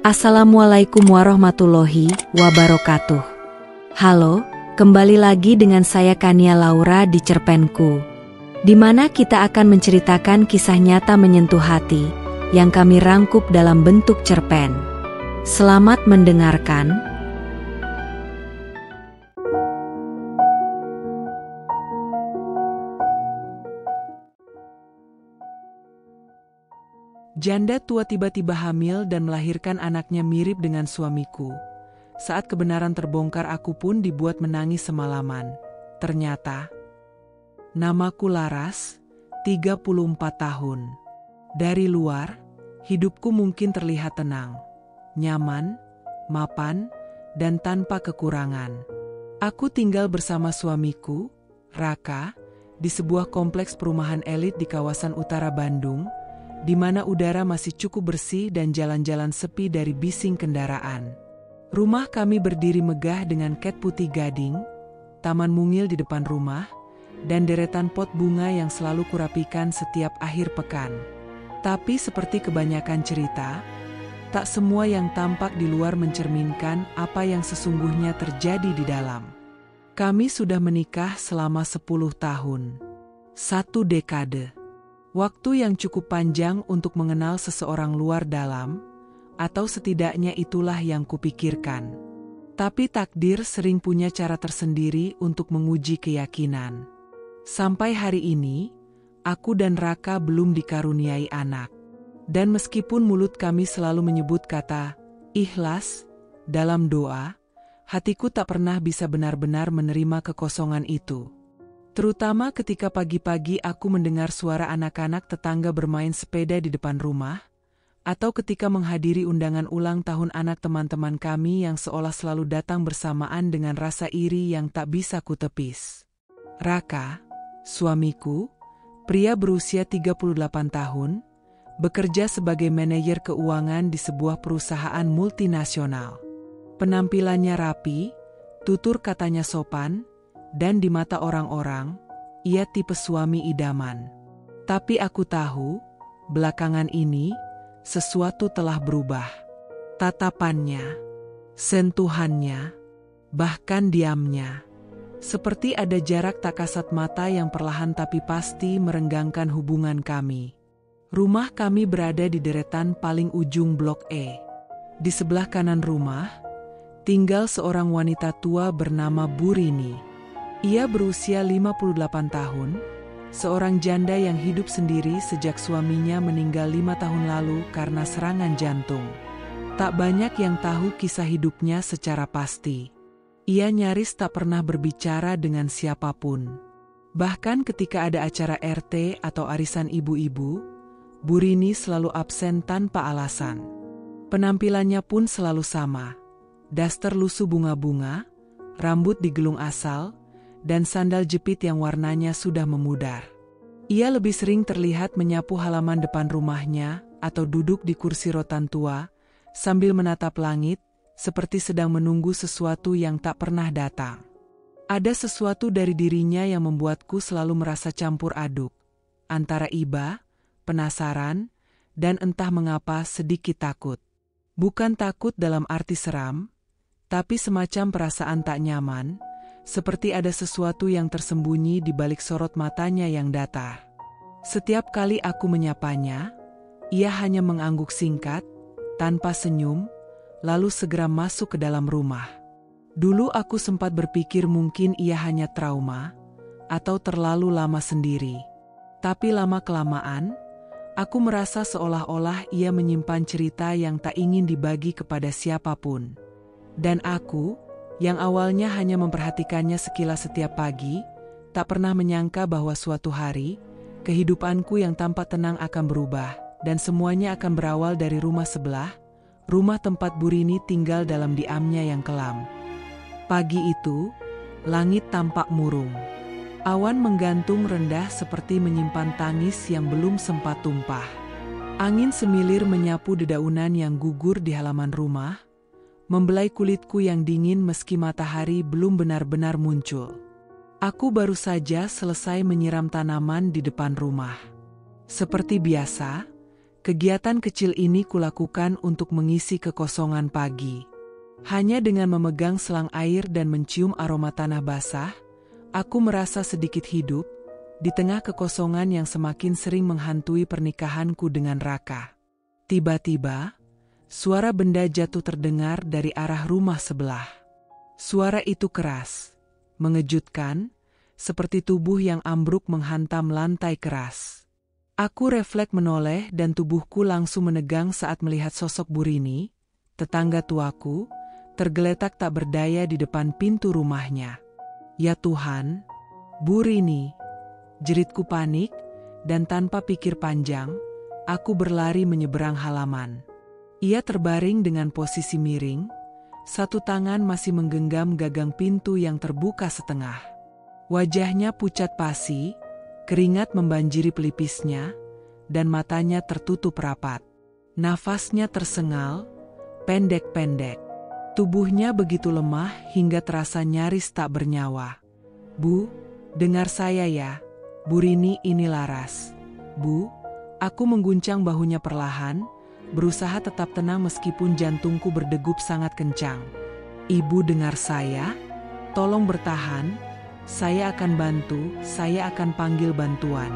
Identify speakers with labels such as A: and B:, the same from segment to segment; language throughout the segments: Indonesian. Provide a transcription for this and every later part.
A: Assalamualaikum warahmatullahi wabarakatuh. Halo, kembali lagi dengan saya Kania Laura di Cerpenku, di mana kita akan menceritakan kisah nyata menyentuh hati yang kami rangkup dalam bentuk cerpen. Selamat mendengarkan.
B: Janda tua tiba-tiba hamil dan melahirkan anaknya mirip dengan suamiku. Saat kebenaran terbongkar, aku pun dibuat menangis semalaman. Ternyata, namaku Laras, 34 tahun. Dari luar, hidupku mungkin terlihat tenang, nyaman, mapan, dan tanpa kekurangan. Aku tinggal bersama suamiku, Raka, di sebuah kompleks perumahan elit di kawasan utara Bandung, di mana udara masih cukup bersih dan jalan-jalan sepi dari bising kendaraan. Rumah kami berdiri megah dengan cat putih gading, taman mungil di depan rumah, dan deretan pot bunga yang selalu kurapikan setiap akhir pekan. Tapi seperti kebanyakan cerita, tak semua yang tampak di luar mencerminkan apa yang sesungguhnya terjadi di dalam. Kami sudah menikah selama 10 tahun. 1 dekade. Waktu yang cukup panjang untuk mengenal seseorang luar dalam, atau setidaknya itulah yang kupikirkan. Tapi takdir sering punya cara tersendiri untuk menguji keyakinan. Sampai hari ini, aku dan Raka belum dikaruniai anak. Dan meskipun mulut kami selalu menyebut kata ikhlas dalam doa, hatiku tak pernah bisa benar-benar menerima kekosongan itu. Terutama ketika pagi-pagi aku mendengar suara anak-anak tetangga bermain sepeda di depan rumah, atau ketika menghadiri undangan ulang tahun anak teman-teman kami yang seolah selalu datang bersamaan dengan rasa iri yang tak bisa kutepis. Raka, suamiku, pria berusia 38 tahun, bekerja sebagai manajer keuangan di sebuah perusahaan multinasional. Penampilannya rapi, tutur katanya sopan, dan di mata orang-orang, ia tipe suami idaman. Tapi aku tahu, belakangan ini, sesuatu telah berubah. Tatapannya, sentuhannya, bahkan diamnya. Seperti ada jarak tak kasat mata yang perlahan tapi pasti merenggangkan hubungan kami. Rumah kami berada di deretan paling ujung Blok E. Di sebelah kanan rumah, tinggal seorang wanita tua bernama Bu Rini. Ia berusia 58 tahun, seorang janda yang hidup sendiri sejak suaminya meninggal 5 tahun lalu karena serangan jantung. Tak banyak yang tahu kisah hidupnya secara pasti. Ia nyaris tak pernah berbicara dengan siapapun. Bahkan ketika ada acara RT atau arisan ibu-ibu, Bu Rini selalu absen tanpa alasan. Penampilannya pun selalu sama. Daster lusuh bunga-bunga, rambut digelung asal, dan sandal jepit yang warnanya sudah memudar. Ia lebih sering terlihat menyapu halaman depan rumahnya atau duduk di kursi rotan tua sambil menatap langit seperti sedang menunggu sesuatu yang tak pernah datang. Ada sesuatu dari dirinya yang membuatku selalu merasa campur aduk, antara iba, penasaran, dan entah mengapa sedikit takut. Bukan takut dalam arti seram, tapi semacam perasaan tak nyaman, seperti ada sesuatu yang tersembunyi di balik sorot matanya yang datar. Setiap kali aku menyapanya, ia hanya mengangguk singkat, tanpa senyum, lalu segera masuk ke dalam rumah. Dulu aku sempat berpikir mungkin ia hanya trauma, atau terlalu lama sendiri. Tapi lama-kelamaan, aku merasa seolah-olah ia menyimpan cerita yang tak ingin dibagi kepada siapapun. Dan aku, yang awalnya hanya memperhatikannya sekilas setiap pagi, tak pernah menyangka bahwa suatu hari, kehidupanku yang tampak tenang akan berubah, dan semuanya akan berawal dari rumah sebelah, rumah tempat Bu Rini tinggal dalam diamnya yang kelam. Pagi itu, langit tampak murung. Awan menggantung rendah seperti menyimpan tangis yang belum sempat tumpah. Angin semilir menyapu dedaunan yang gugur di halaman rumah, membelai kulitku yang dingin meski matahari belum benar-benar muncul. Aku baru saja selesai menyiram tanaman di depan rumah. Seperti biasa, Kegiatan kecil ini kulakukan untuk mengisi kekosongan pagi. Hanya dengan memegang selang air dan mencium aroma tanah basah, aku merasa sedikit hidup, di tengah kekosongan yang semakin sering menghantui pernikahanku dengan Raka. Tiba-tiba, suara benda jatuh terdengar dari arah rumah sebelah. Suara itu keras, mengejutkan, seperti tubuh yang ambruk menghantam lantai keras. Aku refleks menoleh dan tubuhku langsung menegang saat melihat sosok Bu Rini, tetangga tuaku, tergeletak tak berdaya di depan pintu rumahnya. Ya Tuhan, Bu Rini! Jeritku panik, dan tanpa pikir panjang, aku berlari menyeberang halaman. Ia terbaring dengan posisi miring, satu tangan masih menggenggam gagang pintu yang terbuka setengah. Wajahnya pucat pasi, keringat membanjiri pelipisnya, dan matanya tertutup rapat. Nafasnya tersengal, pendek-pendek. Tubuhnya begitu lemah hingga terasa nyaris tak bernyawa. Bu, dengar saya ya. Bu Rini ini Laras. Bu, aku mengguncang bahunya perlahan, berusaha tetap tenang meskipun jantungku berdegup sangat kencang. Ibu dengar saya? Tolong bertahan, saya akan bantu, saya akan panggil bantuan.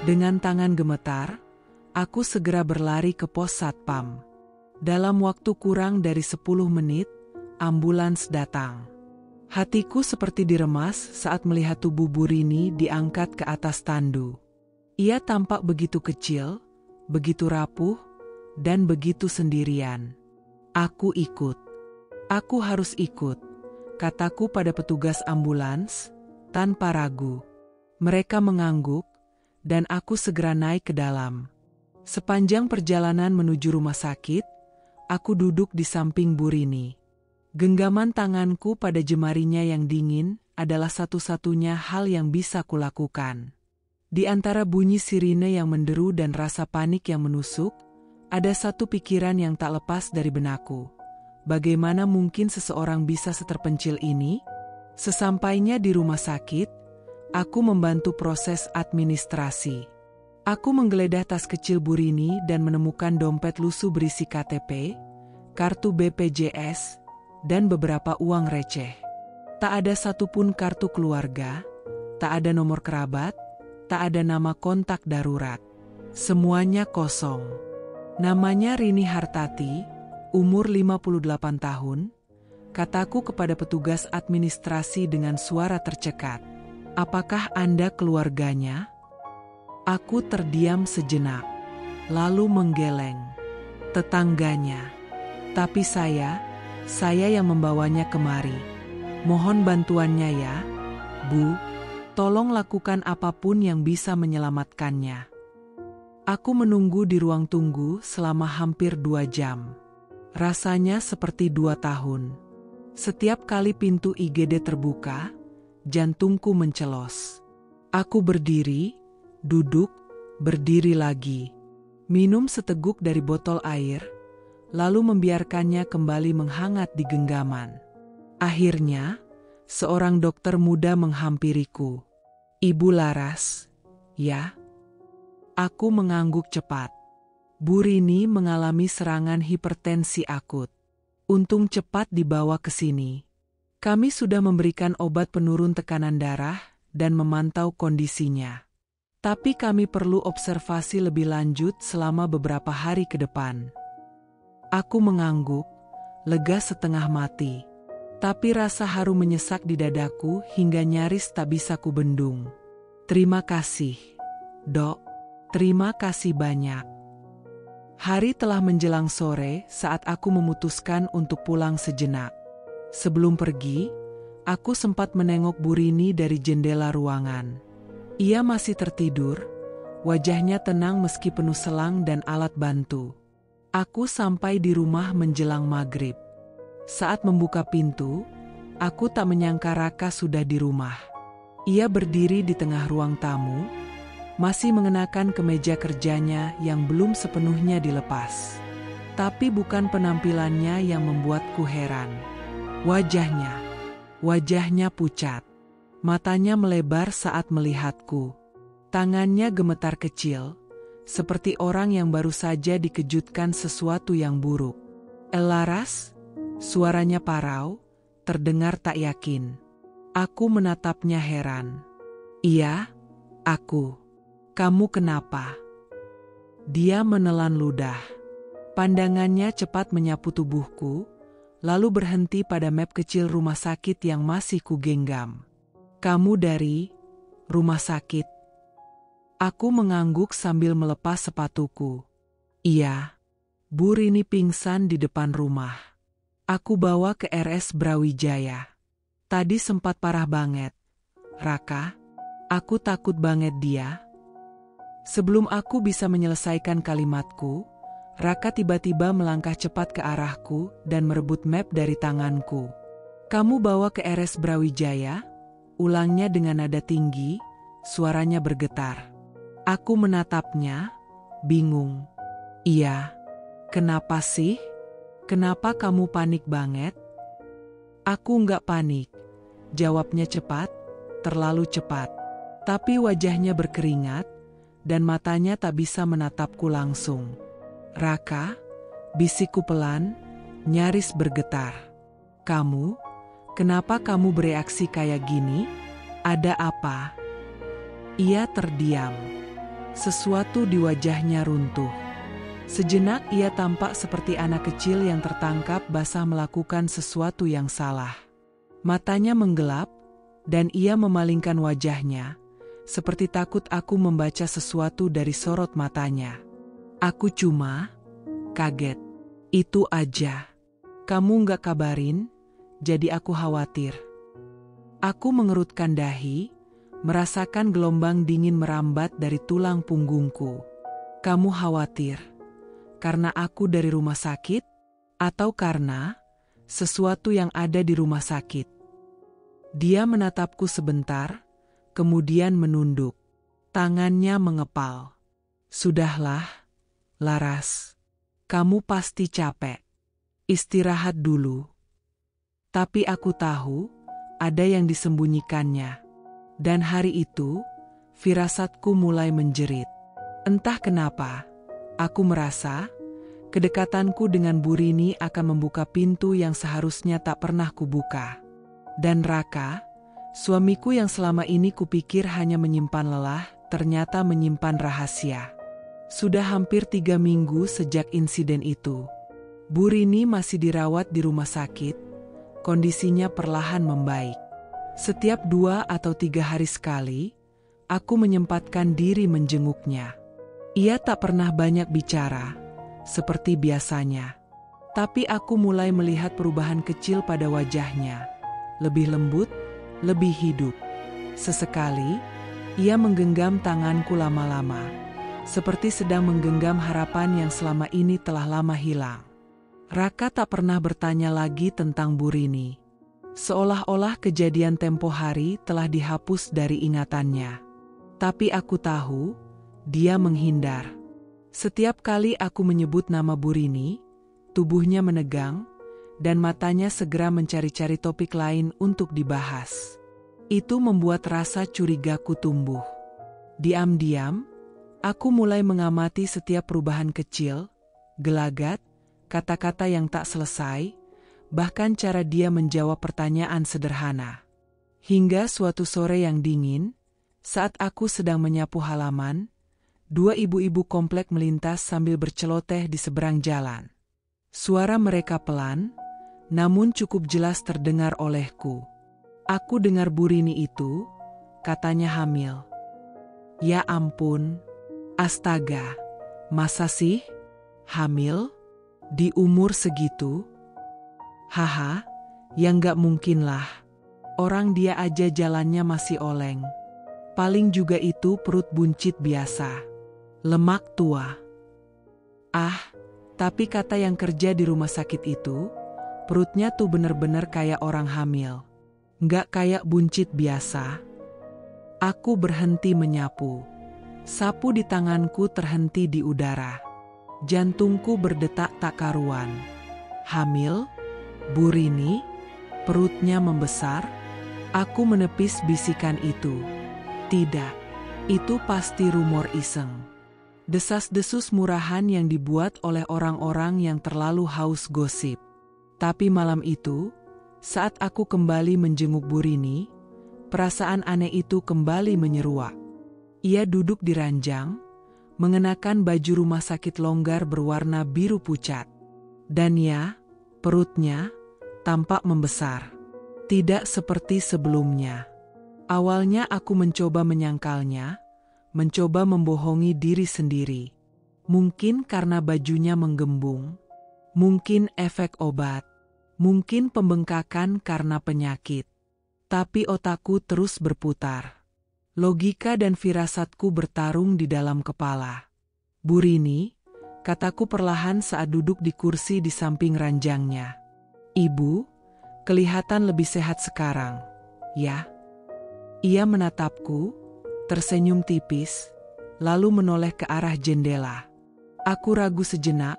B: Dengan tangan gemetar, aku segera berlari ke pos Satpam. Dalam waktu kurang dari 10 menit, ambulans datang. Hatiku seperti diremas saat melihat tubuh Bu Rini diangkat ke atas tandu. Ia tampak begitu kecil, begitu rapuh, dan begitu sendirian. Aku ikut. Aku harus ikut, kataku pada petugas ambulans, tanpa ragu. Mereka mengangguk, dan aku segera naik ke dalam. Sepanjang perjalanan menuju rumah sakit, aku duduk di samping Bu Rini. Genggaman tanganku pada jemarinya yang dingin adalah satu-satunya hal yang bisa kulakukan. Di antara bunyi sirine yang menderu dan rasa panik yang menusuk, ada satu pikiran yang tak lepas dari benakku. Bagaimana mungkin seseorang bisa seterpencil ini? Sesampainya di rumah sakit, aku membantu proses administrasi. Aku menggeledah tas kecil Bu Rini dan menemukan dompet lusuh berisi KTP, kartu BPJS, dan beberapa uang receh. Tak ada satupun kartu keluarga, tak ada nomor kerabat, tak ada nama kontak darurat. Semuanya kosong. Namanya Rini Hartati, umur 58 tahun, kataku kepada petugas administrasi dengan suara tercekat. Apakah Anda keluarganya? Aku terdiam sejenak, lalu menggeleng. Tetangganya. Tapi saya yang membawanya kemari. Mohon bantuannya ya, Bu. Tolong lakukan apapun yang bisa menyelamatkannya. Aku menunggu di ruang tunggu selama hampir 2 jam. Rasanya seperti 2 tahun. Setiap kali pintu IGD terbuka, jantungku mencelos. Aku berdiri, duduk, berdiri lagi. Minum seteguk dari botol air, lalu membiarkannya kembali menghangat di genggaman. Akhirnya, seorang dokter muda menghampiriku. Ibu Laras, ya? Aku mengangguk cepat. Bu Rini mengalami serangan hipertensi akut. Untung cepat dibawa ke sini. Kami sudah memberikan obat penurun tekanan darah dan memantau kondisinya. Tapi kami perlu observasi lebih lanjut selama beberapa hari ke depan. Aku mengangguk, lega setengah mati. Tapi rasa haru menyesak di dadaku hingga nyaris tak bisa kubendung. Terima kasih, Dok. Terima kasih banyak. Hari telah menjelang sore saat aku memutuskan untuk pulang sejenak. Sebelum pergi, aku sempat menengok Bu Rini dari jendela ruangan. Ia masih tertidur, wajahnya tenang meski penuh selang dan alat bantu. Aku sampai di rumah menjelang maghrib. Saat membuka pintu, aku tak menyangka Raka sudah di rumah. Ia berdiri di tengah ruang tamu, masih mengenakan kemeja kerjanya yang belum sepenuhnya dilepas. Tapi bukan penampilannya yang membuatku heran. Wajahnya pucat. Matanya melebar saat melihatku. Tangannya gemetar kecil, seperti orang yang baru saja dikejutkan sesuatu yang buruk. Laras, suaranya parau, terdengar tak yakin. Aku menatapnya heran. Iya, aku. Kamu kenapa? Dia menelan ludah. Pandangannya cepat menyapu tubuhku, lalu berhenti pada map kecil rumah sakit yang masih kugenggam. Kamu dari rumah sakit? Aku mengangguk sambil melepas sepatuku. Iya, Bu Rini pingsan di depan rumah. Aku bawa ke RS Brawijaya. Tadi sempat parah banget. Raka, aku takut banget dia. Sebelum aku bisa menyelesaikan kalimatku, Raka tiba-tiba melangkah cepat ke arahku dan merebut map dari tanganku. Kamu bawa ke RS Brawijaya? Ulangnya dengan nada tinggi, suaranya bergetar. Aku menatapnya, bingung. Iya. Kenapa sih? Kenapa kamu panik banget? Aku nggak panik. Jawabnya cepat, terlalu cepat. Tapi wajahnya berkeringat, dan matanya tak bisa menatapku langsung. Raka, bisikku pelan, nyaris bergetar. Kamu, kenapa kamu bereaksi kayak gini? Ada apa? Ia terdiam. Sesuatu di wajahnya runtuh. Sejenak ia tampak seperti anak kecil yang tertangkap basah melakukan sesuatu yang salah. Matanya menggelap, dan ia memalingkan wajahnya, seperti takut aku membaca sesuatu dari sorot matanya. Aku cuma kaget. Itu aja. Kamu nggak kabarin, jadi aku khawatir. Aku mengerutkan dahi, merasakan gelombang dingin merambat dari tulang punggungku. Kamu khawatir karena aku dari rumah sakit, atau karena sesuatu yang ada di rumah sakit? Dia menatapku sebentar, kemudian menunduk. Tangannya mengepal. Sudahlah, Laras. Kamu pasti capek. Istirahat dulu. Tapi aku tahu, ada yang disembunyikannya. Dan hari itu, firasatku mulai menjerit. Entah kenapa, aku merasa kedekatanku dengan Bu Rini akan membuka pintu yang seharusnya tak pernah kubuka. Dan Raka, suamiku yang selama ini kupikir hanya menyimpan lelah, ternyata menyimpan rahasia. Sudah hampir 3 minggu sejak insiden itu. Bu Rini masih dirawat di rumah sakit, kondisinya perlahan membaik. Setiap 2 atau 3 hari sekali, aku menyempatkan diri menjenguknya. Ia tak pernah banyak bicara, seperti biasanya. Tapi aku mulai melihat perubahan kecil pada wajahnya. Lebih lembut, lebih hidup. Sesekali, ia menggenggam tanganku lama-lama, seperti sedang menggenggam harapan yang selama ini telah lama hilang. Raka tak pernah bertanya lagi tentang Bu Rini. Seolah-olah kejadian tempo hari telah dihapus dari ingatannya. Tapi aku tahu, dia menghindar. Setiap kali aku menyebut nama Bu Rini, tubuhnya menegang, dan matanya segera mencari-cari topik lain untuk dibahas. Itu membuat rasa curigaku tumbuh. Diam-diam, aku mulai mengamati setiap perubahan kecil, gelagat, kata-kata yang tak selesai, bahkan cara dia menjawab pertanyaan sederhana. Hingga suatu sore yang dingin, saat aku sedang menyapu halaman, 2 ibu-ibu komplek melintas sambil berceloteh di seberang jalan. Suara mereka pelan, namun cukup jelas terdengar olehku. Aku dengar Bu Rini itu, katanya hamil. Ya ampun, astaga, masa sih? Hamil? Di umur segitu? Haha, ya nggak mungkin lah. Orang dia aja jalannya masih oleng. Paling juga itu perut buncit biasa. Lemak tua. Ah, tapi kata yang kerja di rumah sakit itu, perutnya tuh bener-bener kayak orang hamil. Nggak kayak buncit biasa. Aku berhenti menyapu. Sapu di tanganku terhenti di udara. Jantungku berdetak tak karuan. Hamil? Bu Rini? Perutnya membesar? Aku menepis bisikan itu. Tidak, itu pasti rumor iseng. Desas-desus murahan yang dibuat oleh orang-orang yang terlalu haus gosip. Tapi malam itu, saat aku kembali menjenguk Bu Rini, perasaan aneh itu kembali menyeruak. Ia duduk di ranjang, mengenakan baju rumah sakit longgar berwarna biru pucat. Dan ya, perutnya tampak membesar. Tidak seperti sebelumnya. Awalnya aku mencoba menyangkalnya, mencoba membohongi diri sendiri. Mungkin karena bajunya menggembung, mungkin efek obat, mungkin pembengkakan karena penyakit. Tapi otakku terus berputar. Logika dan firasatku bertarung di dalam kepala. Bu Rini, kataku perlahan saat duduk di kursi di samping ranjangnya. Ibu, kelihatan lebih sehat sekarang, ya? Ia menatapku, tersenyum tipis, lalu menoleh ke arah jendela. Aku ragu sejenak,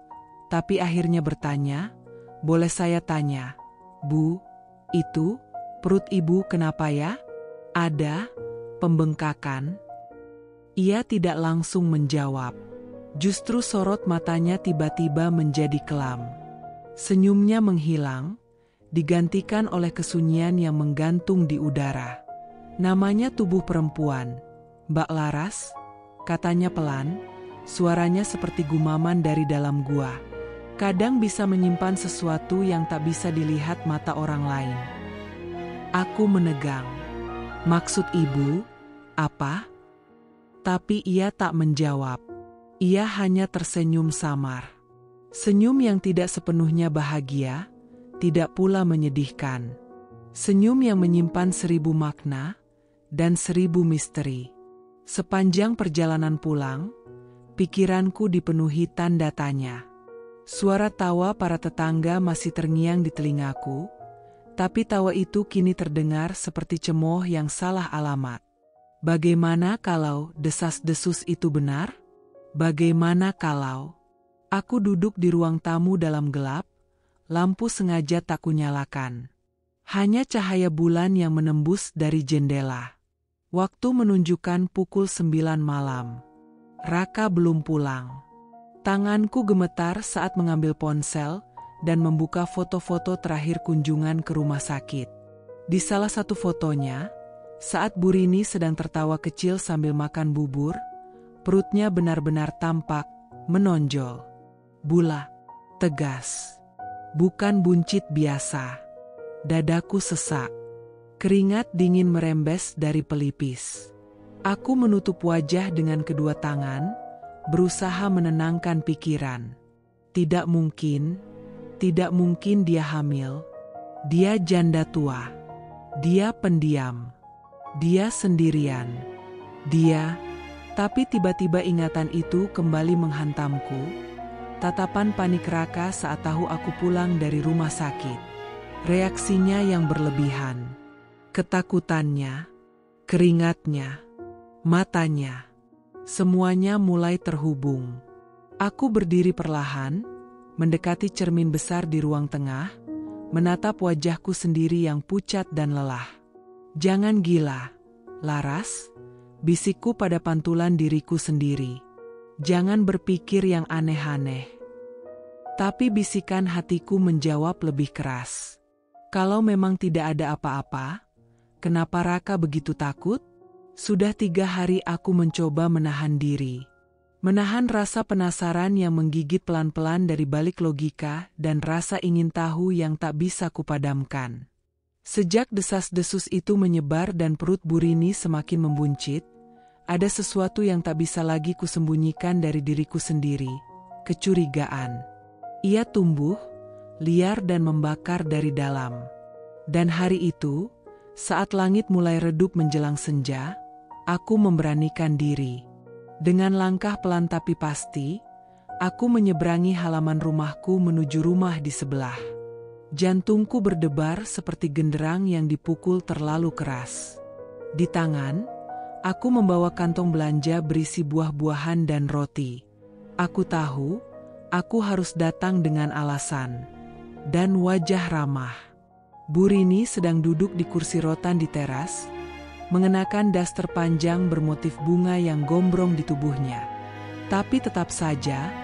B: tapi akhirnya bertanya, boleh saya tanya, Bu, itu, perut ibu kenapa ya? Ada pembengkakan? Ia tidak langsung menjawab. Justru sorot matanya tiba-tiba menjadi kelam. Senyumnya menghilang, digantikan oleh kesunyian yang menggantung di udara. Namanya tubuh perempuan, Mbak Laras, katanya pelan, suaranya seperti gumaman dari dalam gua. Kadang bisa menyimpan sesuatu yang tak bisa dilihat mata orang lain. Aku menegang. Maksud ibu, apa? Tapi ia tak menjawab. Ia hanya tersenyum samar. Senyum yang tidak sepenuhnya bahagia, tidak pula menyedihkan. Senyum yang menyimpan 1000 makna dan 1000 misteri. Sepanjang perjalanan pulang, pikiranku dipenuhi tanda tanya. Suara tawa para tetangga masih terngiang di telingaku, tapi tawa itu kini terdengar seperti cemooh yang salah alamat. Bagaimana kalau desas-desus itu benar? Bagaimana kalau aku duduk di ruang tamu dalam gelap, lampu sengaja tak kunyalakan. Hanya cahaya bulan yang menembus dari jendela. Waktu menunjukkan pukul 9 malam. Raka belum pulang. Tanganku gemetar saat mengambil ponsel dan membuka foto-foto terakhir kunjungan ke rumah sakit. Di salah satu fotonya, saat Bu Rini sedang tertawa kecil sambil makan bubur, perutnya benar-benar tampak, menonjol. Bulat, tegas. Bukan buncit biasa. Dadaku sesak. Keringat dingin merembes dari pelipis. Aku menutup wajah dengan kedua tangan, berusaha menenangkan pikiran. Tidak mungkin dia hamil. Dia janda tua. Dia pendiam. Dia sendirian. Tapi tiba-tiba ingatan itu kembali menghantamku. Tatapan panik Raka saat tahu aku pulang dari rumah sakit. Reaksinya yang berlebihan. Ketakutannya, keringatnya, matanya, semuanya mulai terhubung. Aku berdiri perlahan, mendekati cermin besar di ruang tengah, menatap wajahku sendiri yang pucat dan lelah. Jangan gila, Laras, bisikku pada pantulan diriku sendiri. Jangan berpikir yang aneh-aneh. Tapi bisikan hatiku menjawab lebih keras. Kalau memang tidak ada apa-apa, kenapa Raka begitu takut? Sudah 3 hari aku mencoba menahan diri. Menahan rasa penasaran yang menggigit pelan-pelan dari balik logika dan rasa ingin tahu yang tak bisa kupadamkan. Sejak desas-desus itu menyebar dan perut Bu Rini semakin membuncit, ada sesuatu yang tak bisa lagi kusembunyikan dari diriku sendiri, kecurigaan. Ia tumbuh, liar dan membakar dari dalam. Dan hari itu, saat langit mulai redup menjelang senja, aku memberanikan diri. Dengan langkah pelan tapi pasti, aku menyeberangi halaman rumahku menuju rumah di sebelah. Jantungku berdebar seperti genderang yang dipukul terlalu keras. Di tangan, aku membawa kantong belanja berisi buah-buahan dan roti. Aku tahu, aku harus datang dengan alasan. Dan wajah ramah. Bu Rini sedang duduk di kursi rotan di teras, mengenakan daster panjang bermotif bunga yang gombrong di tubuhnya. Tapi tetap saja,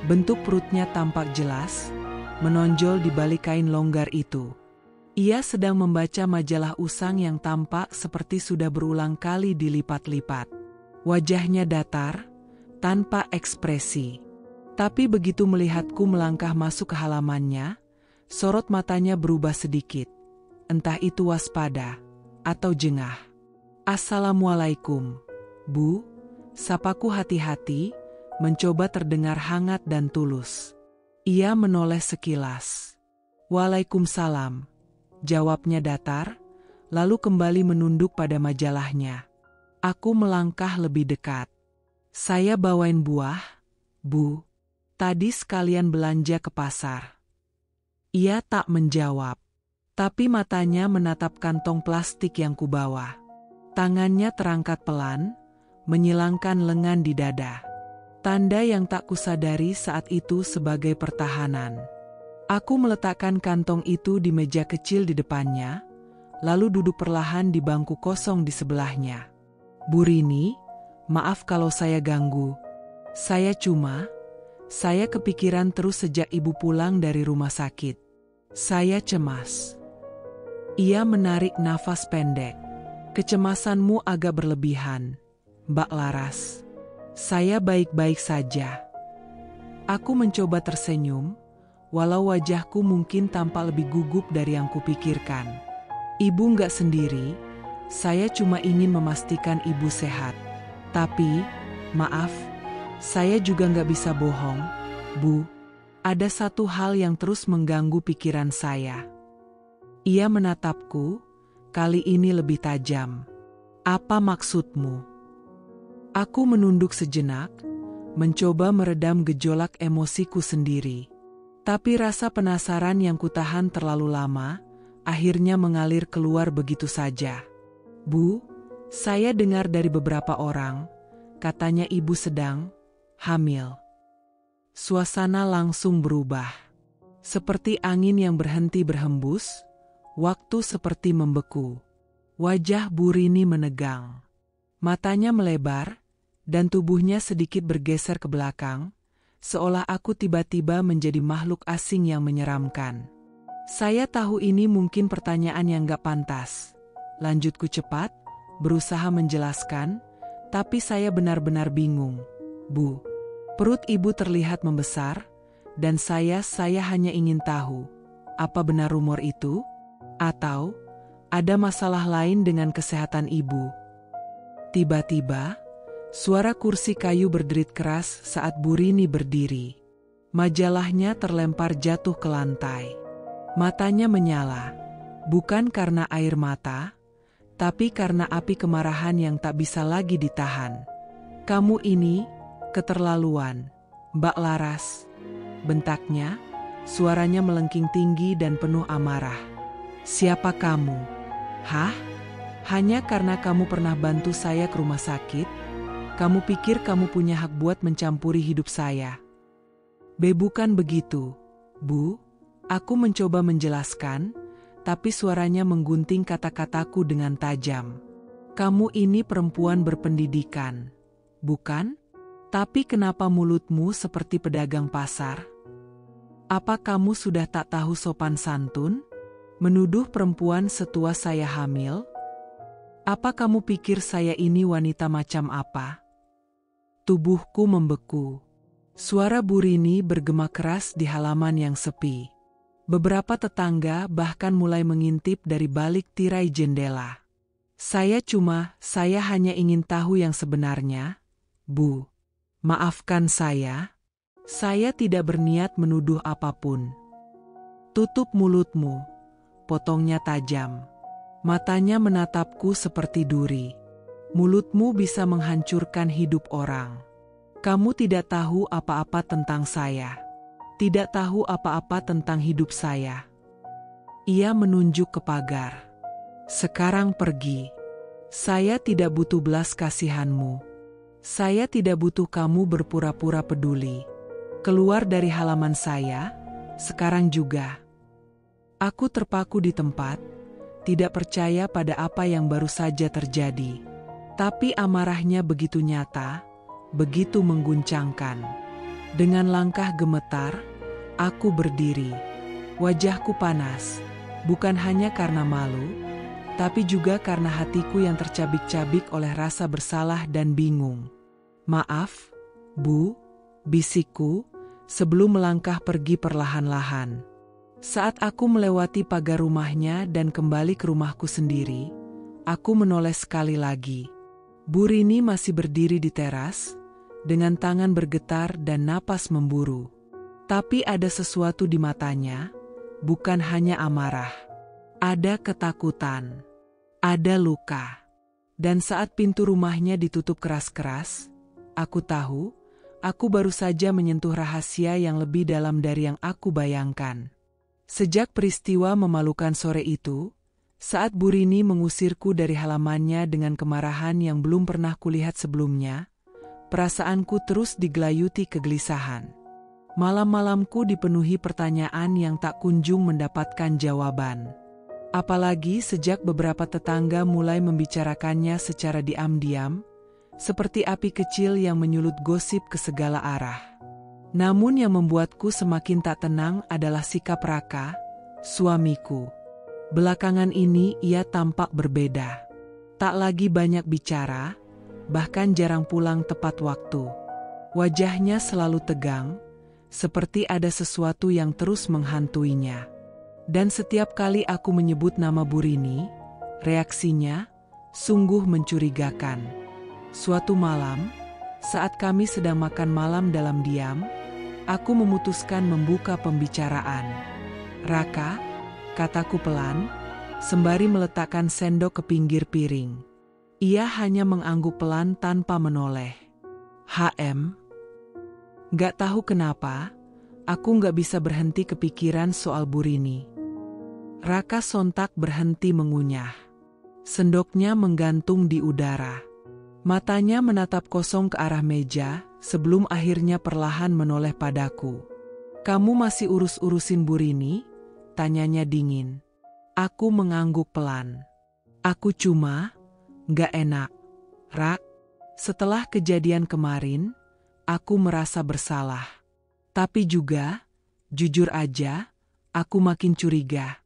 B: bentuk perutnya tampak jelas, menonjol di balik kain longgar itu. Ia sedang membaca majalah usang yang tampak seperti sudah berulang kali dilipat-lipat. Wajahnya datar, tanpa ekspresi. Tapi begitu melihatku melangkah masuk ke halamannya, sorot matanya berubah sedikit. Entah itu waspada atau jengah. "Assalamualaikum, Bu," sapaku hati-hati, mencoba terdengar hangat dan tulus. Ia menoleh sekilas. "Waalaikumsalam," jawabnya datar, lalu kembali menunduk pada majalahnya. Aku melangkah lebih dekat. "Saya bawain buah, Bu. Tadi sekalian belanja ke pasar." Ia tak menjawab, tapi matanya menatap kantong plastik yang kubawa. Tangannya terangkat pelan, menyilangkan lengan di dada. Tanda yang tak kusadari saat itu sebagai pertahanan. Aku meletakkan kantong itu di meja kecil di depannya, lalu duduk perlahan di bangku kosong di sebelahnya. "Bu Rini, maaf kalau saya ganggu. Saya kepikiran terus sejak ibu pulang dari rumah sakit. Saya cemas." Ia menarik nafas pendek. "Kecemasanmu agak berlebihan, Mbak Laras. Saya baik-baik saja." Aku mencoba tersenyum, walau wajahku mungkin tampak lebih gugup dari yang kupikirkan. "Ibu nggak sendiri, saya cuma ingin memastikan ibu sehat. Tapi, maaf, saya juga nggak bisa bohong, Bu. Ada satu hal yang terus mengganggu pikiran saya." Ia menatapku, kali ini lebih tajam. "Apa maksudmu?" Aku menunduk sejenak, mencoba meredam gejolak emosiku sendiri. Tapi rasa penasaran yang kutahan terlalu lama, akhirnya mengalir keluar begitu saja. "Bu, saya dengar dari beberapa orang, katanya ibu sedang hamil." Suasana langsung berubah. Seperti angin yang berhenti berhembus, waktu seperti membeku. Wajah Bu Rini menegang. Matanya melebar, dan tubuhnya sedikit bergeser ke belakang, seolah aku tiba-tiba menjadi makhluk asing yang menyeramkan. "Saya tahu ini mungkin pertanyaan yang gak pantas," lanjutku cepat, berusaha menjelaskan, "tapi saya benar-benar bingung, Bu. Perut ibu terlihat membesar, dan saya hanya ingin tahu, apa benar rumor itu? Atau ada masalah lain dengan kesehatan ibu?" Tiba-tiba, suara kursi kayu berderit keras saat Bu Rini berdiri. Majalahnya terlempar jatuh ke lantai. Matanya menyala, bukan karena air mata, tapi karena api kemarahan yang tak bisa lagi ditahan. "Kamu ini keterlaluan, Mbak Laras," bentaknya, suaranya melengking tinggi dan penuh amarah. "Siapa kamu? Hah? Hanya karena kamu pernah bantu saya ke rumah sakit? Kamu pikir kamu punya hak buat mencampuri hidup saya?" "Bukan begitu, Bu." Aku mencoba menjelaskan, tapi suaranya menggunting kata-kataku dengan tajam. "Kamu ini perempuan berpendidikan, bukan? Tapi kenapa mulutmu seperti pedagang pasar? Apa kamu sudah tak tahu sopan santun? Menuduh perempuan setua saya hamil? Apa kamu pikir saya ini wanita macam apa?" Tubuhku membeku. Suara Bu Rini bergema keras di halaman yang sepi. Beberapa tetangga bahkan mulai mengintip dari balik tirai jendela. Saya hanya ingin tahu yang sebenarnya, Bu. Maafkan saya. Saya tidak berniat menuduh apapun." "Tutup mulutmu," potongnya tajam. Matanya menatapku seperti duri. "Mulutmu bisa menghancurkan hidup orang. Kamu tidak tahu apa-apa tentang saya. Tidak tahu apa-apa tentang hidup saya." Ia menunjuk ke pagar. "Sekarang pergi. Saya tidak butuh belas kasihanmu. Saya tidak butuh kamu berpura-pura peduli. Keluar dari halaman saya, sekarang juga." Aku terpaku di tempat, tidak percaya pada apa yang baru saja terjadi. Tapi amarahnya begitu nyata, begitu mengguncangkan. Dengan langkah gemetar, aku berdiri. Wajahku panas, bukan hanya karena malu, tapi juga karena hatiku yang tercabik-cabik oleh rasa bersalah dan bingung. "Maaf, Bu," bisikku, sebelum melangkah pergi perlahan-lahan. Saat aku melewati pagar rumahnya dan kembali ke rumahku sendiri, aku menoleh sekali lagi. Bu Rini masih berdiri di teras, dengan tangan bergetar dan napas memburu. Tapi ada sesuatu di matanya, bukan hanya amarah. Ada ketakutan, ada luka. Dan saat pintu rumahnya ditutup keras-keras, aku tahu, aku baru saja menyentuh rahasia yang lebih dalam dari yang aku bayangkan. Sejak peristiwa memalukan sore itu, saat Bu Rini mengusirku dari halamannya dengan kemarahan yang belum pernah kulihat sebelumnya, perasaanku terus digelayuti kegelisahan. Malam-malamku dipenuhi pertanyaan yang tak kunjung mendapatkan jawaban. Apalagi sejak beberapa tetangga mulai membicarakannya secara diam-diam, seperti api kecil yang menyulut gosip ke segala arah. Namun yang membuatku semakin tak tenang adalah sikap Raka, suamiku. Belakangan ini ia tampak berbeda. Tak lagi banyak bicara, bahkan jarang pulang tepat waktu. Wajahnya selalu tegang, seperti ada sesuatu yang terus menghantuinya. Dan setiap kali aku menyebut nama Bu Rini, reaksinya sungguh mencurigakan. Suatu malam, saat kami sedang makan malam dalam diam, aku memutuskan membuka pembicaraan. "Raka," kataku pelan, sembari meletakkan sendok ke pinggir piring. Ia hanya mengangguk pelan tanpa menoleh. "HM." Gak tahu kenapa, aku gak bisa berhenti kepikiran soal Bu Rini. Raka sontak berhenti mengunyah. Sendoknya menggantung di udara. Matanya menatap kosong ke arah meja, sebelum akhirnya perlahan menoleh padaku. "Kamu masih urus-urusin Bu Rini?" tanyanya dingin. Aku mengangguk pelan. "Aku cuma gak enak, Rak. Setelah kejadian kemarin, aku merasa bersalah. Tapi juga, jujur aja, aku makin curiga.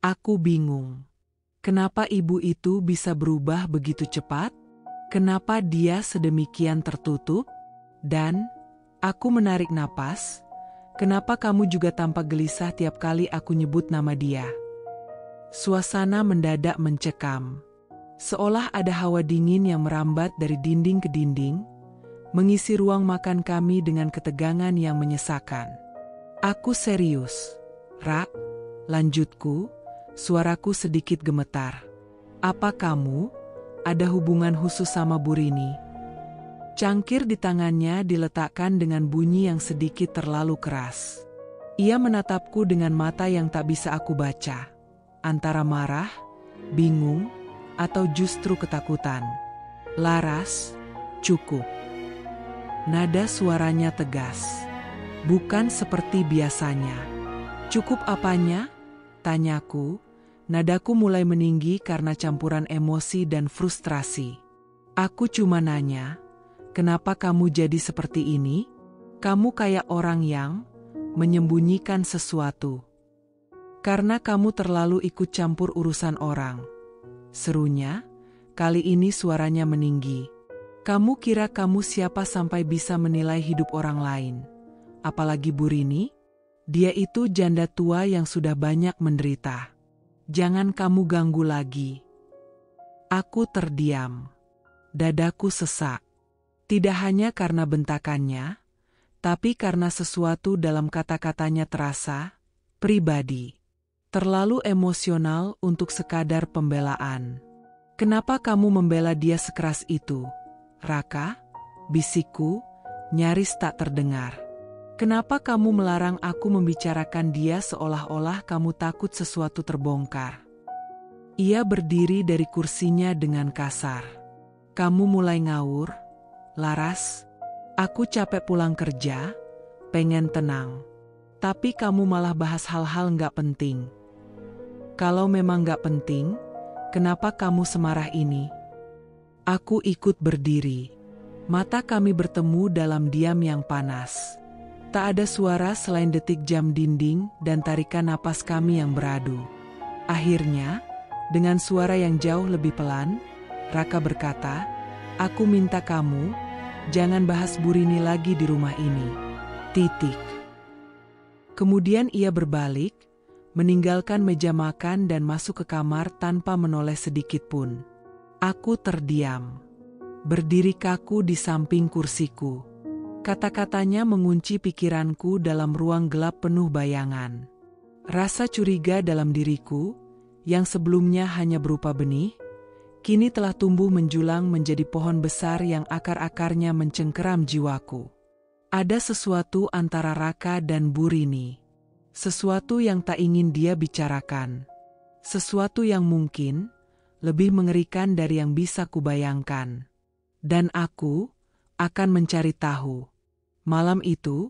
B: Aku bingung. Kenapa ibu itu bisa berubah begitu cepat? Kenapa dia sedemikian tertutup? Dan, aku menarik napas, kenapa kamu juga tampak gelisah tiap kali aku nyebut nama dia?" Suasana mendadak mencekam. Seolah ada hawa dingin yang merambat dari dinding ke dinding, mengisi ruang makan kami dengan ketegangan yang menyesakan. "Aku serius, Rak," lanjutku, suaraku sedikit gemetar. "Apa kamu ada hubungan khusus sama Bu Rini?" Cangkir di tangannya diletakkan dengan bunyi yang sedikit terlalu keras. Ia menatapku dengan mata yang tak bisa aku baca, antara marah, bingung, atau justru ketakutan. "Laras, cukup." Nada suaranya tegas, bukan seperti biasanya. "Cukup apanya?" tanyaku. Nadaku mulai meninggi karena campuran emosi dan frustrasi. "Aku cuma nanya, kenapa kamu jadi seperti ini? Kamu kayak orang yang menyembunyikan sesuatu. Karena kamu terlalu ikut campur urusan orang," serunya. Kali ini suaranya meninggi. "Kamu kira kamu siapa sampai bisa menilai hidup orang lain? Apalagi Bu Rini? Dia itu janda tua yang sudah banyak menderita. Jangan kamu ganggu lagi." Aku terdiam. Dadaku sesak. Tidak hanya karena bentakannya, tapi karena sesuatu dalam kata-katanya terasa pribadi. Terlalu emosional untuk sekadar pembelaan. "Kenapa kamu membela dia sekeras itu, Raka?" bisikku, nyaris tak terdengar. "Kenapa kamu melarang aku membicarakan dia seolah-olah kamu takut sesuatu terbongkar?" Ia berdiri dari kursinya dengan kasar. "Kamu mulai ngawur, Laras. Aku capek pulang kerja, pengen tenang. Tapi kamu malah bahas hal-hal nggak penting. Kalau memang nggak penting, kenapa kamu semarah ini?" Aku ikut berdiri. Mata kami bertemu dalam diam yang panas. Tak ada suara selain detik jam dinding dan tarikan napas kami yang beradu. Akhirnya, dengan suara yang jauh lebih pelan, Raka berkata, "Aku minta kamu, jangan bahas Bu Rini lagi di rumah ini. Titik." Kemudian ia berbalik, meninggalkan meja makan dan masuk ke kamar tanpa menoleh sedikit pun. Aku terdiam. Berdiri kaku di samping kursiku. Kata-katanya mengunci pikiranku dalam ruang gelap penuh bayangan. Rasa curiga dalam diriku, yang sebelumnya hanya berupa benih, kini telah tumbuh menjulang menjadi pohon besar yang akar-akarnya mencengkeram jiwaku. Ada sesuatu antara Raka dan Bu Rini. Sesuatu yang tak ingin dia bicarakan. Sesuatu yang mungkin lebih mengerikan dari yang bisa kubayangkan. Dan aku akan mencari tahu. Malam itu,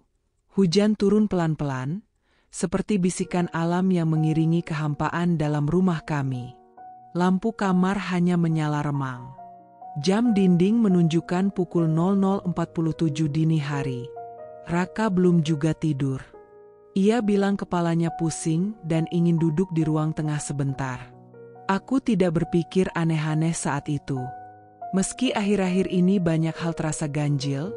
B: hujan turun pelan-pelan, seperti bisikan alam yang mengiringi kehampaan dalam rumah kami. Lampu kamar hanya menyala remang. Jam dinding menunjukkan pukul 00.47 dini hari. Raka belum juga tidur. Ia bilang kepalanya pusing dan ingin duduk di ruang tengah sebentar. Aku tidak berpikir aneh-aneh saat itu. Meski akhir-akhir ini banyak hal terasa ganjil,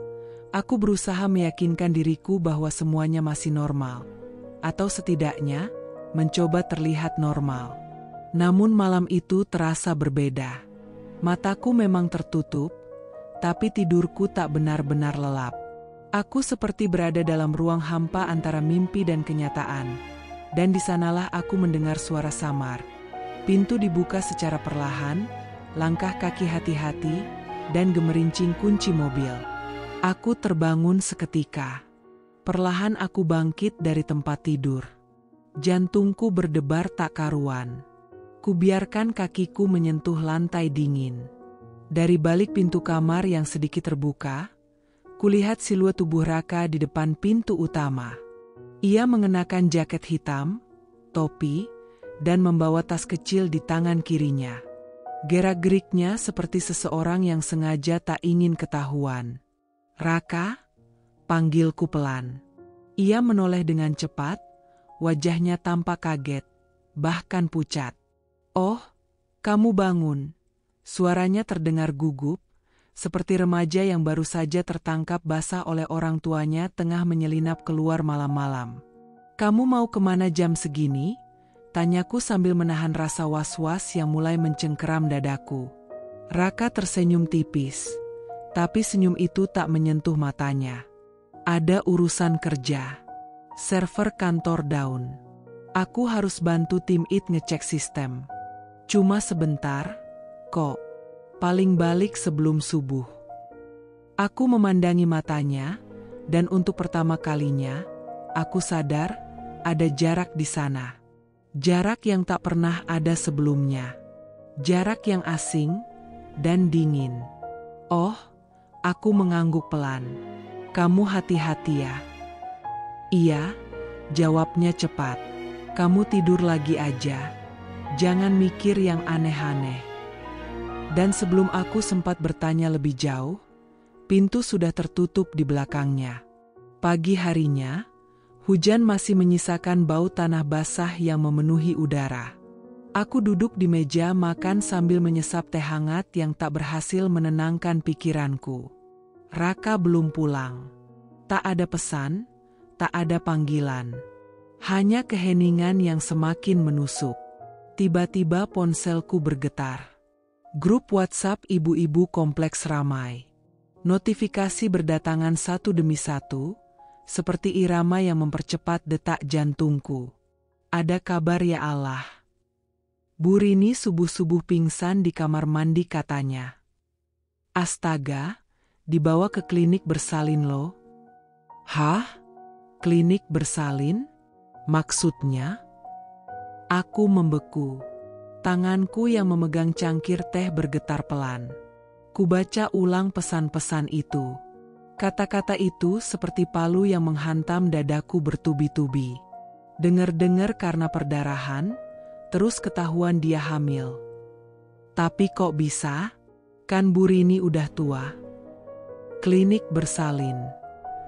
B: aku berusaha meyakinkan diriku bahwa semuanya masih normal. Atau setidaknya, mencoba terlihat normal. Namun malam itu terasa berbeda. Mataku memang tertutup, tapi tidurku tak benar-benar lelap. Aku seperti berada dalam ruang hampa antara mimpi dan kenyataan. Dan di sanalah aku mendengar suara samar. Pintu dibuka secara perlahan, langkah kaki hati-hati, dan gemerincing kunci mobil. Aku terbangun seketika. Perlahan aku bangkit dari tempat tidur. Jantungku berdebar tak karuan. Kubiarkan kakiku menyentuh lantai dingin. Dari balik pintu kamar yang sedikit terbuka, kulihat siluet tubuh Raka di depan pintu utama. Ia mengenakan jaket hitam, topi, dan membawa tas kecil di tangan kirinya. Gerak-geriknya seperti seseorang yang sengaja tak ingin ketahuan. "Raka?" panggilku pelan. Ia menoleh dengan cepat, wajahnya tampak kaget, bahkan pucat. "Oh, kamu bangun." Suaranya terdengar gugup, seperti remaja yang baru saja tertangkap basah oleh orang tuanya tengah menyelinap keluar malam-malam. "Kamu mau kemana jam segini?" tanyaku sambil menahan rasa was-was yang mulai mencengkeram dadaku. Raka tersenyum tipis, tapi senyum itu tak menyentuh matanya. "Ada urusan kerja. Server kantor down. Aku harus bantu tim IT ngecek sistem. Cuma sebentar, kok. Paling balik sebelum subuh." Aku memandangi matanya, dan untuk pertama kalinya, aku sadar ada jarak di sana. Jarak yang tak pernah ada sebelumnya. Jarak yang asing dan dingin. "Oh," aku mengangguk pelan. "Kamu hati-hati ya." "Iya," jawabnya cepat. "Kamu tidur lagi aja. Jangan mikir yang aneh-aneh." Dan sebelum aku sempat bertanya lebih jauh, pintu sudah tertutup di belakangnya. Pagi harinya, hujan masih menyisakan bau tanah basah yang memenuhi udara. Aku duduk di meja makan sambil menyesap teh hangat yang tak berhasil menenangkan pikiranku. Raka belum pulang. Tak ada pesan, tak ada panggilan. Hanya keheningan yang semakin menusuk. Tiba-tiba ponselku bergetar. Grup WhatsApp ibu-ibu kompleks ramai. Notifikasi berdatangan satu demi satu, seperti irama yang mempercepat detak jantungku. "Ada kabar ya Allah." Bu Rini subuh-subuh pingsan di kamar mandi katanya. "Astaga, dibawa ke klinik bersalin loh." "Hah? Klinik bersalin? Maksudnya?" Aku membeku. Tanganku yang memegang cangkir teh bergetar pelan. Kubaca ulang pesan-pesan itu. Kata-kata itu seperti palu yang menghantam dadaku bertubi-tubi. Dengar-dengar karena perdarahan, terus ketahuan dia hamil. Tapi kok bisa? Kan Bu Rini udah tua. klinik bersalin,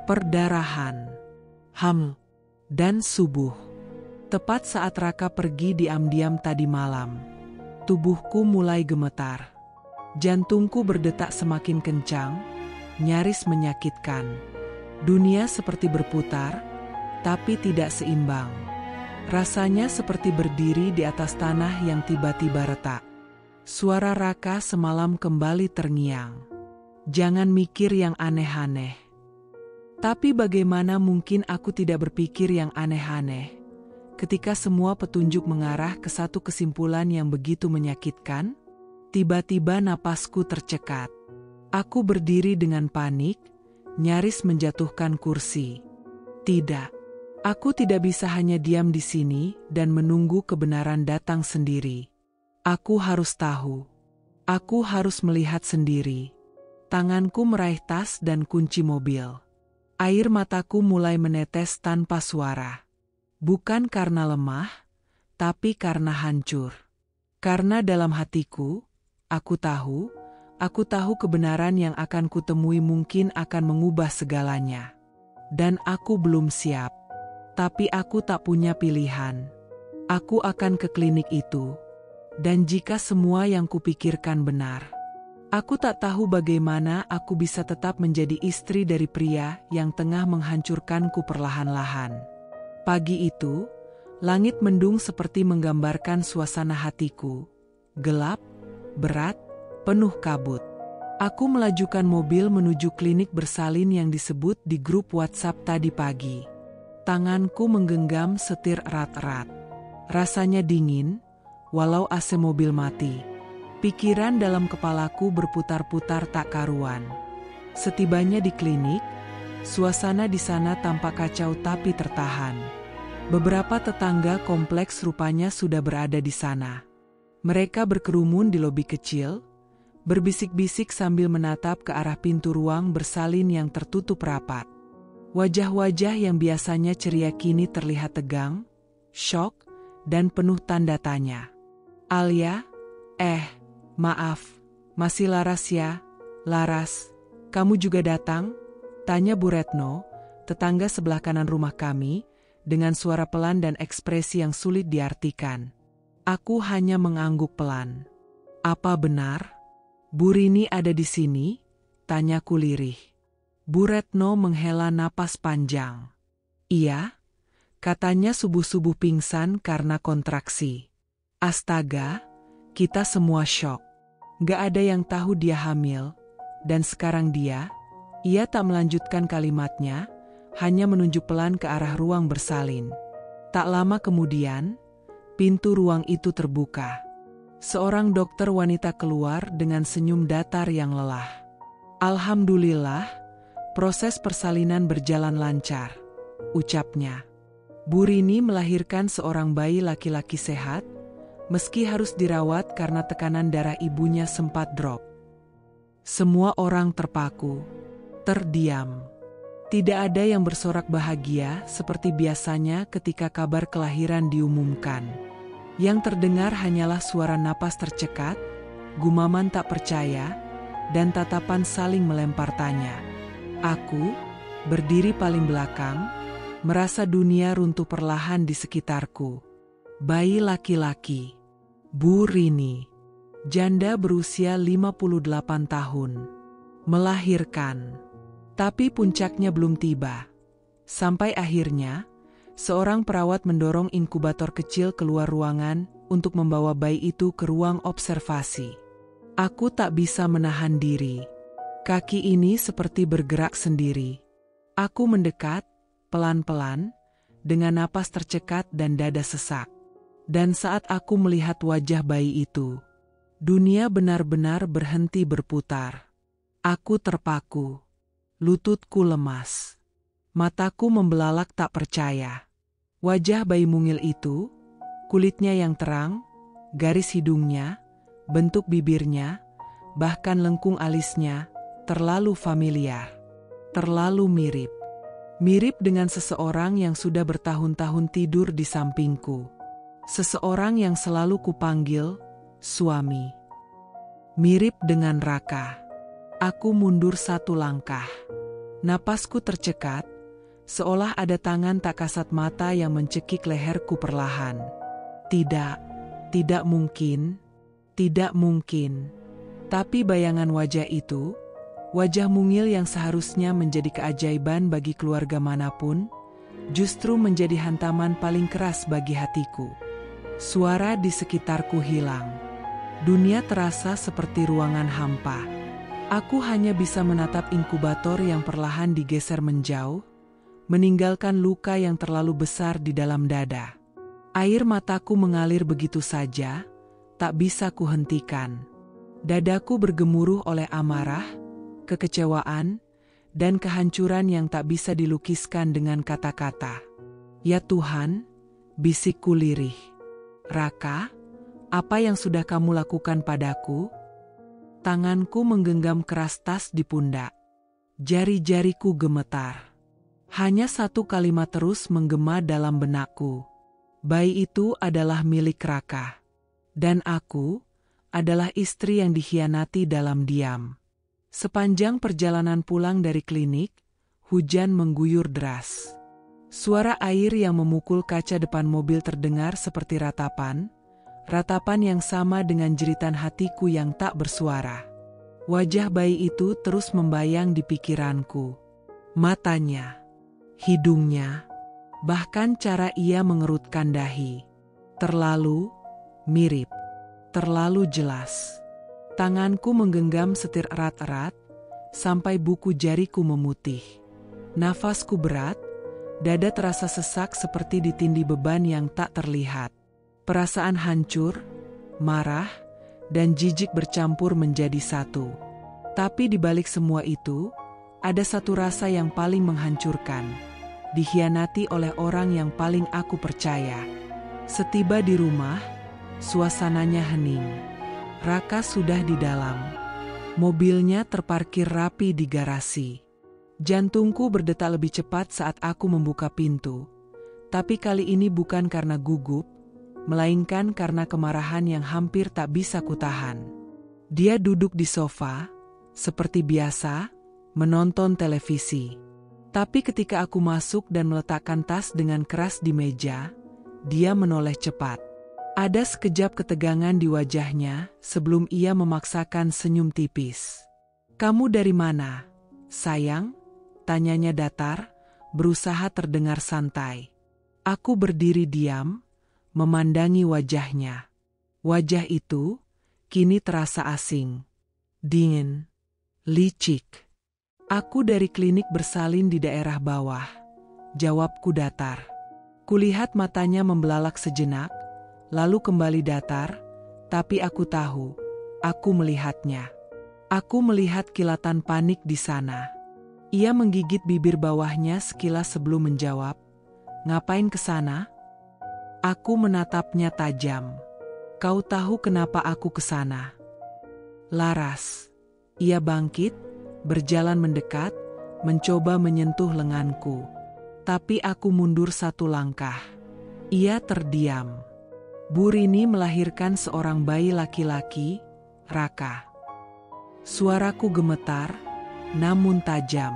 B: perdarahan, hamil, dan subuh. Tepat saat Raka pergi diam-diam tadi malam, tubuhku mulai gemetar. Jantungku berdetak semakin kencang, nyaris menyakitkan. Dunia seperti berputar, tapi tidak seimbang. Rasanya seperti berdiri di atas tanah yang tiba-tiba retak. Suara Raka semalam kembali terngiang. Jangan mikir yang aneh-aneh. Tapi bagaimana mungkin aku tidak berpikir yang aneh-aneh ketika semua petunjuk mengarah ke satu kesimpulan yang begitu menyakitkan? Tiba-tiba napasku tercekat. Aku berdiri dengan panik, nyaris menjatuhkan kursi. Tidak, aku tidak bisa hanya diam di sini dan menunggu kebenaran datang sendiri. Aku harus tahu. Aku harus melihat sendiri. Tanganku meraih tas dan kunci mobil. Air mataku mulai menetes tanpa suara. Bukan karena lemah, tapi karena hancur. Karena dalam hatiku, aku tahu kebenaran yang akan kutemui mungkin akan mengubah segalanya. Dan aku belum siap. Tapi aku tak punya pilihan. Aku akan ke klinik itu. Dan jika semua yang kupikirkan benar, aku tak tahu bagaimana aku bisa tetap menjadi istri dari pria yang tengah menghancurkanku perlahan-lahan. Pagi itu, langit mendung seperti menggambarkan suasana hatiku. Gelap, berat, penuh kabut. Aku melajukan mobil menuju klinik bersalin yang disebut di grup WhatsApp tadi pagi. Tanganku menggenggam setir erat-erat. Rasanya dingin, walau AC mobil mati. Pikiran dalam kepalaku berputar-putar tak karuan. Setibanya di klinik, suasana di sana tampak kacau tapi tertahan. Beberapa tetangga kompleks rupanya sudah berada di sana. Mereka berkerumun di lobi kecil, berbisik-bisik sambil menatap ke arah pintu ruang bersalin yang tertutup rapat. Wajah-wajah yang biasanya ceria kini terlihat tegang, syok, dan penuh tanda tanya. Alia, maaf, masih Laras ya? Laras, kamu juga datang? Tanya Bu Retno, tetangga sebelah kanan rumah kami, dengan suara pelan dan ekspresi yang sulit diartikan. Aku hanya mengangguk pelan. Apa benar? Bu Rini ada di sini? Tanyaku lirih. Bu Retno menghela napas panjang. Iya, katanya subuh-subuh pingsan karena kontraksi. Astaga, kita semua syok. Gak ada yang tahu dia hamil, dan sekarang ia tak melanjutkan kalimatnya, hanya menunjuk pelan ke arah ruang bersalin. Tak lama kemudian, pintu ruang itu terbuka. Seorang dokter wanita keluar dengan senyum datar yang lelah. Alhamdulillah, proses persalinan berjalan lancar, ucapnya. Bu Rini melahirkan seorang bayi laki-laki sehat, meski harus dirawat karena tekanan darah ibunya sempat drop. Semua orang terpaku, terdiam. Tidak ada yang bersorak bahagia seperti biasanya ketika kabar kelahiran diumumkan. Yang terdengar hanyalah suara napas tercekat, gumaman tak percaya, dan tatapan saling melempar tanya. Aku, berdiri paling belakang, merasa dunia runtuh perlahan di sekitarku. Bayi laki-laki, Bu Rini, janda berusia 58 tahun, melahirkan. Tapi puncaknya belum tiba. Sampai akhirnya, seorang perawat mendorong inkubator kecil keluar ruangan untuk membawa bayi itu ke ruang observasi. Aku tak bisa menahan diri. Kaki ini seperti bergerak sendiri. Aku mendekat, pelan-pelan, dengan napas tercekat dan dada sesak. Dan saat aku melihat wajah bayi itu, dunia benar-benar berhenti berputar. Aku terpaku. Lututku lemas. Mataku membelalak tak percaya. Wajah bayi mungil itu, kulitnya yang terang, garis hidungnya, bentuk bibirnya, bahkan lengkung alisnya, terlalu familiar. Terlalu mirip. Mirip dengan seseorang yang sudah bertahun-tahun tidur di sampingku. Seseorang yang selalu kupanggil suami. Mirip dengan Raka. Aku mundur satu langkah. Napasku tercekat, seolah ada tangan tak kasat mata yang mencekik leherku perlahan. Tidak, tidak mungkin, tidak mungkin. Tapi bayangan wajah itu, wajah mungil yang seharusnya menjadi keajaiban bagi keluarga manapun, justru menjadi hantaman paling keras bagi hatiku. Suara di sekitarku hilang. Dunia terasa seperti ruangan hampa. Aku hanya bisa menatap inkubator yang perlahan digeser menjauh, meninggalkan luka yang terlalu besar di dalam dada. Air mataku mengalir begitu saja, tak bisa kuhentikan. Dadaku bergemuruh oleh amarah, kekecewaan, dan kehancuran yang tak bisa dilukiskan dengan kata-kata. Ya Tuhan, bisikku lirih. Raka, apa yang sudah kamu lakukan padaku? Tanganku menggenggam keras tas di pundak. Jari-jariku gemetar. Hanya satu kalimat terus menggema dalam benakku. Bayi itu adalah milik Raka. Dan aku adalah istri yang dikhianati dalam diam. Sepanjang perjalanan pulang dari klinik, hujan mengguyur deras. Suara air yang memukul kaca depan mobil terdengar seperti ratapan yang sama dengan jeritan hatiku yang tak bersuara. Wajah bayi itu terus membayang di pikiranku. Matanya, hidungnya, bahkan cara ia mengerutkan dahi. Terlalu mirip, terlalu jelas. Tanganku menggenggam setir erat-erat, sampai buku jariku memutih. Nafasku berat, dada terasa sesak seperti ditindih beban yang tak terlihat. Perasaan hancur, marah, dan jijik bercampur menjadi satu. Tapi di balik semua itu, ada satu rasa yang paling menghancurkan. Dikhianati oleh orang yang paling aku percaya. Setiba di rumah, suasananya hening. Raka sudah di dalam. Mobilnya terparkir rapi di garasi. Jantungku berdetak lebih cepat saat aku membuka pintu. Tapi kali ini bukan karena gugup, melainkan karena kemarahan yang hampir tak bisa kutahan. Dia duduk di sofa, seperti biasa, menonton televisi. Tapi ketika aku masuk dan meletakkan tas dengan keras di meja, dia menoleh cepat. Ada sekejap ketegangan di wajahnya sebelum ia memaksakan senyum tipis. "Kamu dari mana, sayang?" tanyanya datar, berusaha terdengar santai. Aku berdiri diam, memandangi wajahnya. Wajah itu kini terasa asing, dingin, licik. "Aku dari klinik bersalin di daerah bawah," jawabku datar. Kulihat matanya membelalak sejenak, lalu kembali datar, tapi aku tahu, aku melihatnya. Aku melihat kilatan panik di sana. Ia menggigit bibir bawahnya sekilas sebelum menjawab, "Ngapain ke sana?" Aku menatapnya tajam. "Kau tahu kenapa aku ke sana?" "Laras." Ia bangkit, berjalan mendekat, mencoba menyentuh lenganku. Tapi aku mundur satu langkah. Ia terdiam. "Bu Rini melahirkan seorang bayi laki-laki, Raka." Suaraku gemetar, namun tajam.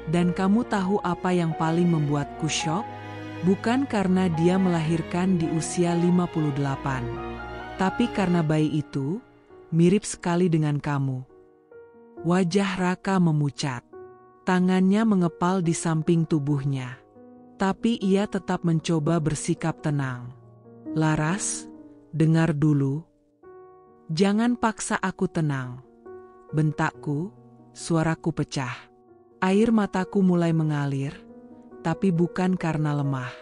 B: "Dan kamu tahu apa yang paling membuatku syok? Bukan karena dia melahirkan di usia 58, tapi karena bayi itu mirip sekali dengan kamu." Wajah Raka memucat. Tangannya mengepal di samping tubuhnya. Tapi ia tetap mencoba bersikap tenang. "Laras, dengar dulu. Jangan paksa aku tenang," bentakku, suaraku pecah. Air mataku mulai mengalir, tapi bukan karena lemah.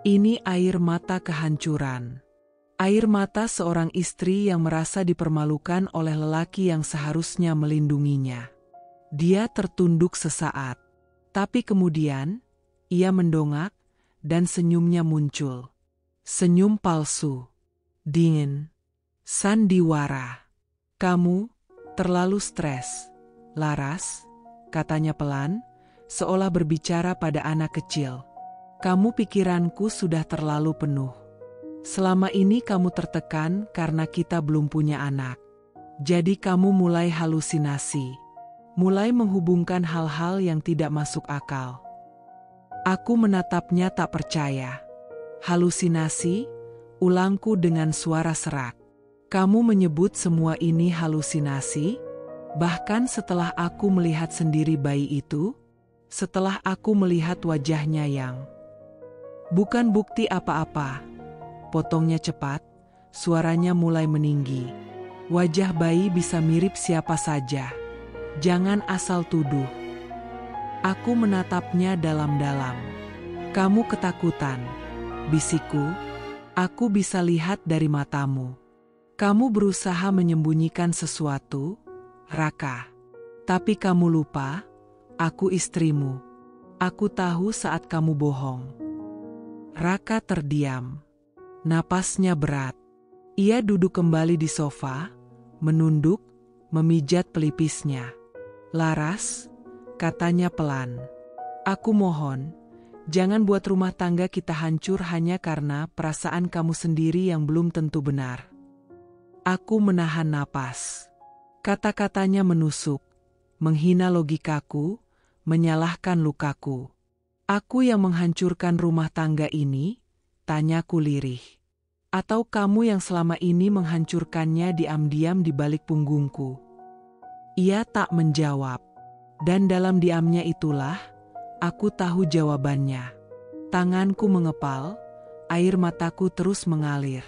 B: Ini air mata kehancuran. Air mata seorang istri yang merasa dipermalukan oleh lelaki yang seharusnya melindunginya. Dia tertunduk sesaat. Tapi kemudian, ia mendongak, dan senyumnya muncul. Senyum palsu. Dingin. Sandiwara. "Kamu terlalu stres, Laras," katanya pelan, seolah berbicara pada anak kecil. "Kamu pikiranku sudah terlalu penuh. Selama ini kamu tertekan karena kita belum punya anak. Jadi kamu mulai halusinasi. mulai menghubungkan hal-hal yang tidak masuk akal. Aku menatapnya tak percaya. Halusinasi? Ulangku dengan suara serak. Kamu menyebut semua ini halusinasi? Bahkan setelah aku melihat sendiri bayi itu? Setelah aku melihat wajahnya yang bukan bukti apa-apa. Potongnya cepat, suaranya mulai meninggi. Wajah bayi bisa mirip siapa saja. Jangan asal tuduh. Aku menatapnya dalam-dalam. Kamu ketakutan, bisikku. Aku bisa lihat dari matamu. Kamu berusaha menyembunyikan sesuatu, Raka. Tapi kamu lupa, aku istrimu. Aku tahu saat kamu bohong. Raka terdiam. Napasnya berat. Ia duduk kembali di sofa, menunduk, memijat pelipisnya. Laras, katanya pelan. Aku mohon, jangan buat rumah tangga kita hancur hanya karena perasaan kamu sendiri yang belum tentu benar. Aku menahan napas. Kata-katanya menusuk, menghina logikaku, menyalahkan lukaku. Aku yang menghancurkan rumah tangga ini? Tanyaku lirih. Atau kamu yang selama ini menghancurkannya diam-diam di balik punggungku? Ia tak menjawab. Dan dalam diamnya itulah, aku tahu jawabannya. Tanganku mengepal, air mataku terus mengalir.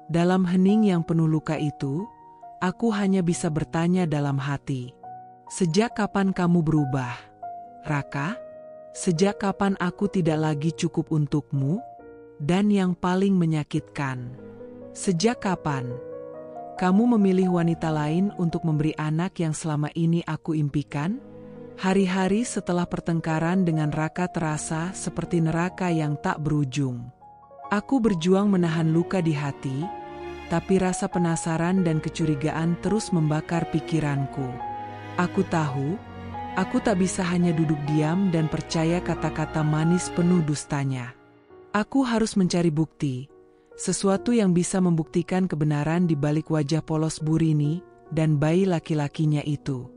B: Dalam hening yang penuh luka itu, aku hanya bisa bertanya dalam hati. Sejak kapan kamu berubah, Raka? Sejak kapan aku tidak lagi cukup untukmu? Dan yang paling menyakitkan, sejak kapan kamu memilih wanita lain untuk memberi anak yang selama ini aku impikan? Hari-hari setelah pertengkaran dengan Raka terasa seperti neraka yang tak berujung. Aku berjuang menahan luka di hati, tapi rasa penasaran dan kecurigaan terus membakar pikiranku. Aku tahu, aku tak bisa hanya duduk diam dan percaya kata-kata manis penuh dustanya. Aku harus mencari bukti, sesuatu yang bisa membuktikan kebenaran di balik wajah polos Burini dan bayi laki-lakinya itu.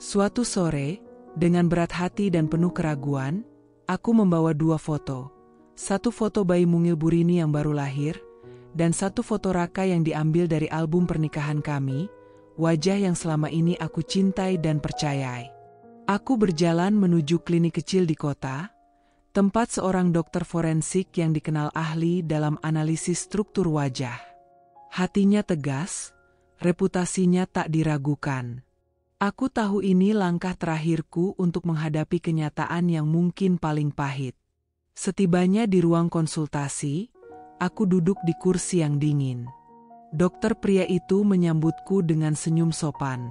B: Suatu sore, dengan berat hati dan penuh keraguan, aku membawa 2 foto. Satu foto bayi mungil Burini yang baru lahir, dan satu foto Raka yang diambil dari album pernikahan kami, wajah yang selama ini aku cintai dan percayai. Aku berjalan menuju klinik kecil di kota, tempat seorang dokter forensik yang dikenal ahli dalam analisis struktur wajah. Hatinya tegas, reputasinya tak diragukan. Aku tahu ini langkah terakhirku untuk menghadapi kenyataan yang mungkin paling pahit. Setibanya di ruang konsultasi, aku duduk di kursi yang dingin. Dokter pria itu menyambutku dengan senyum sopan.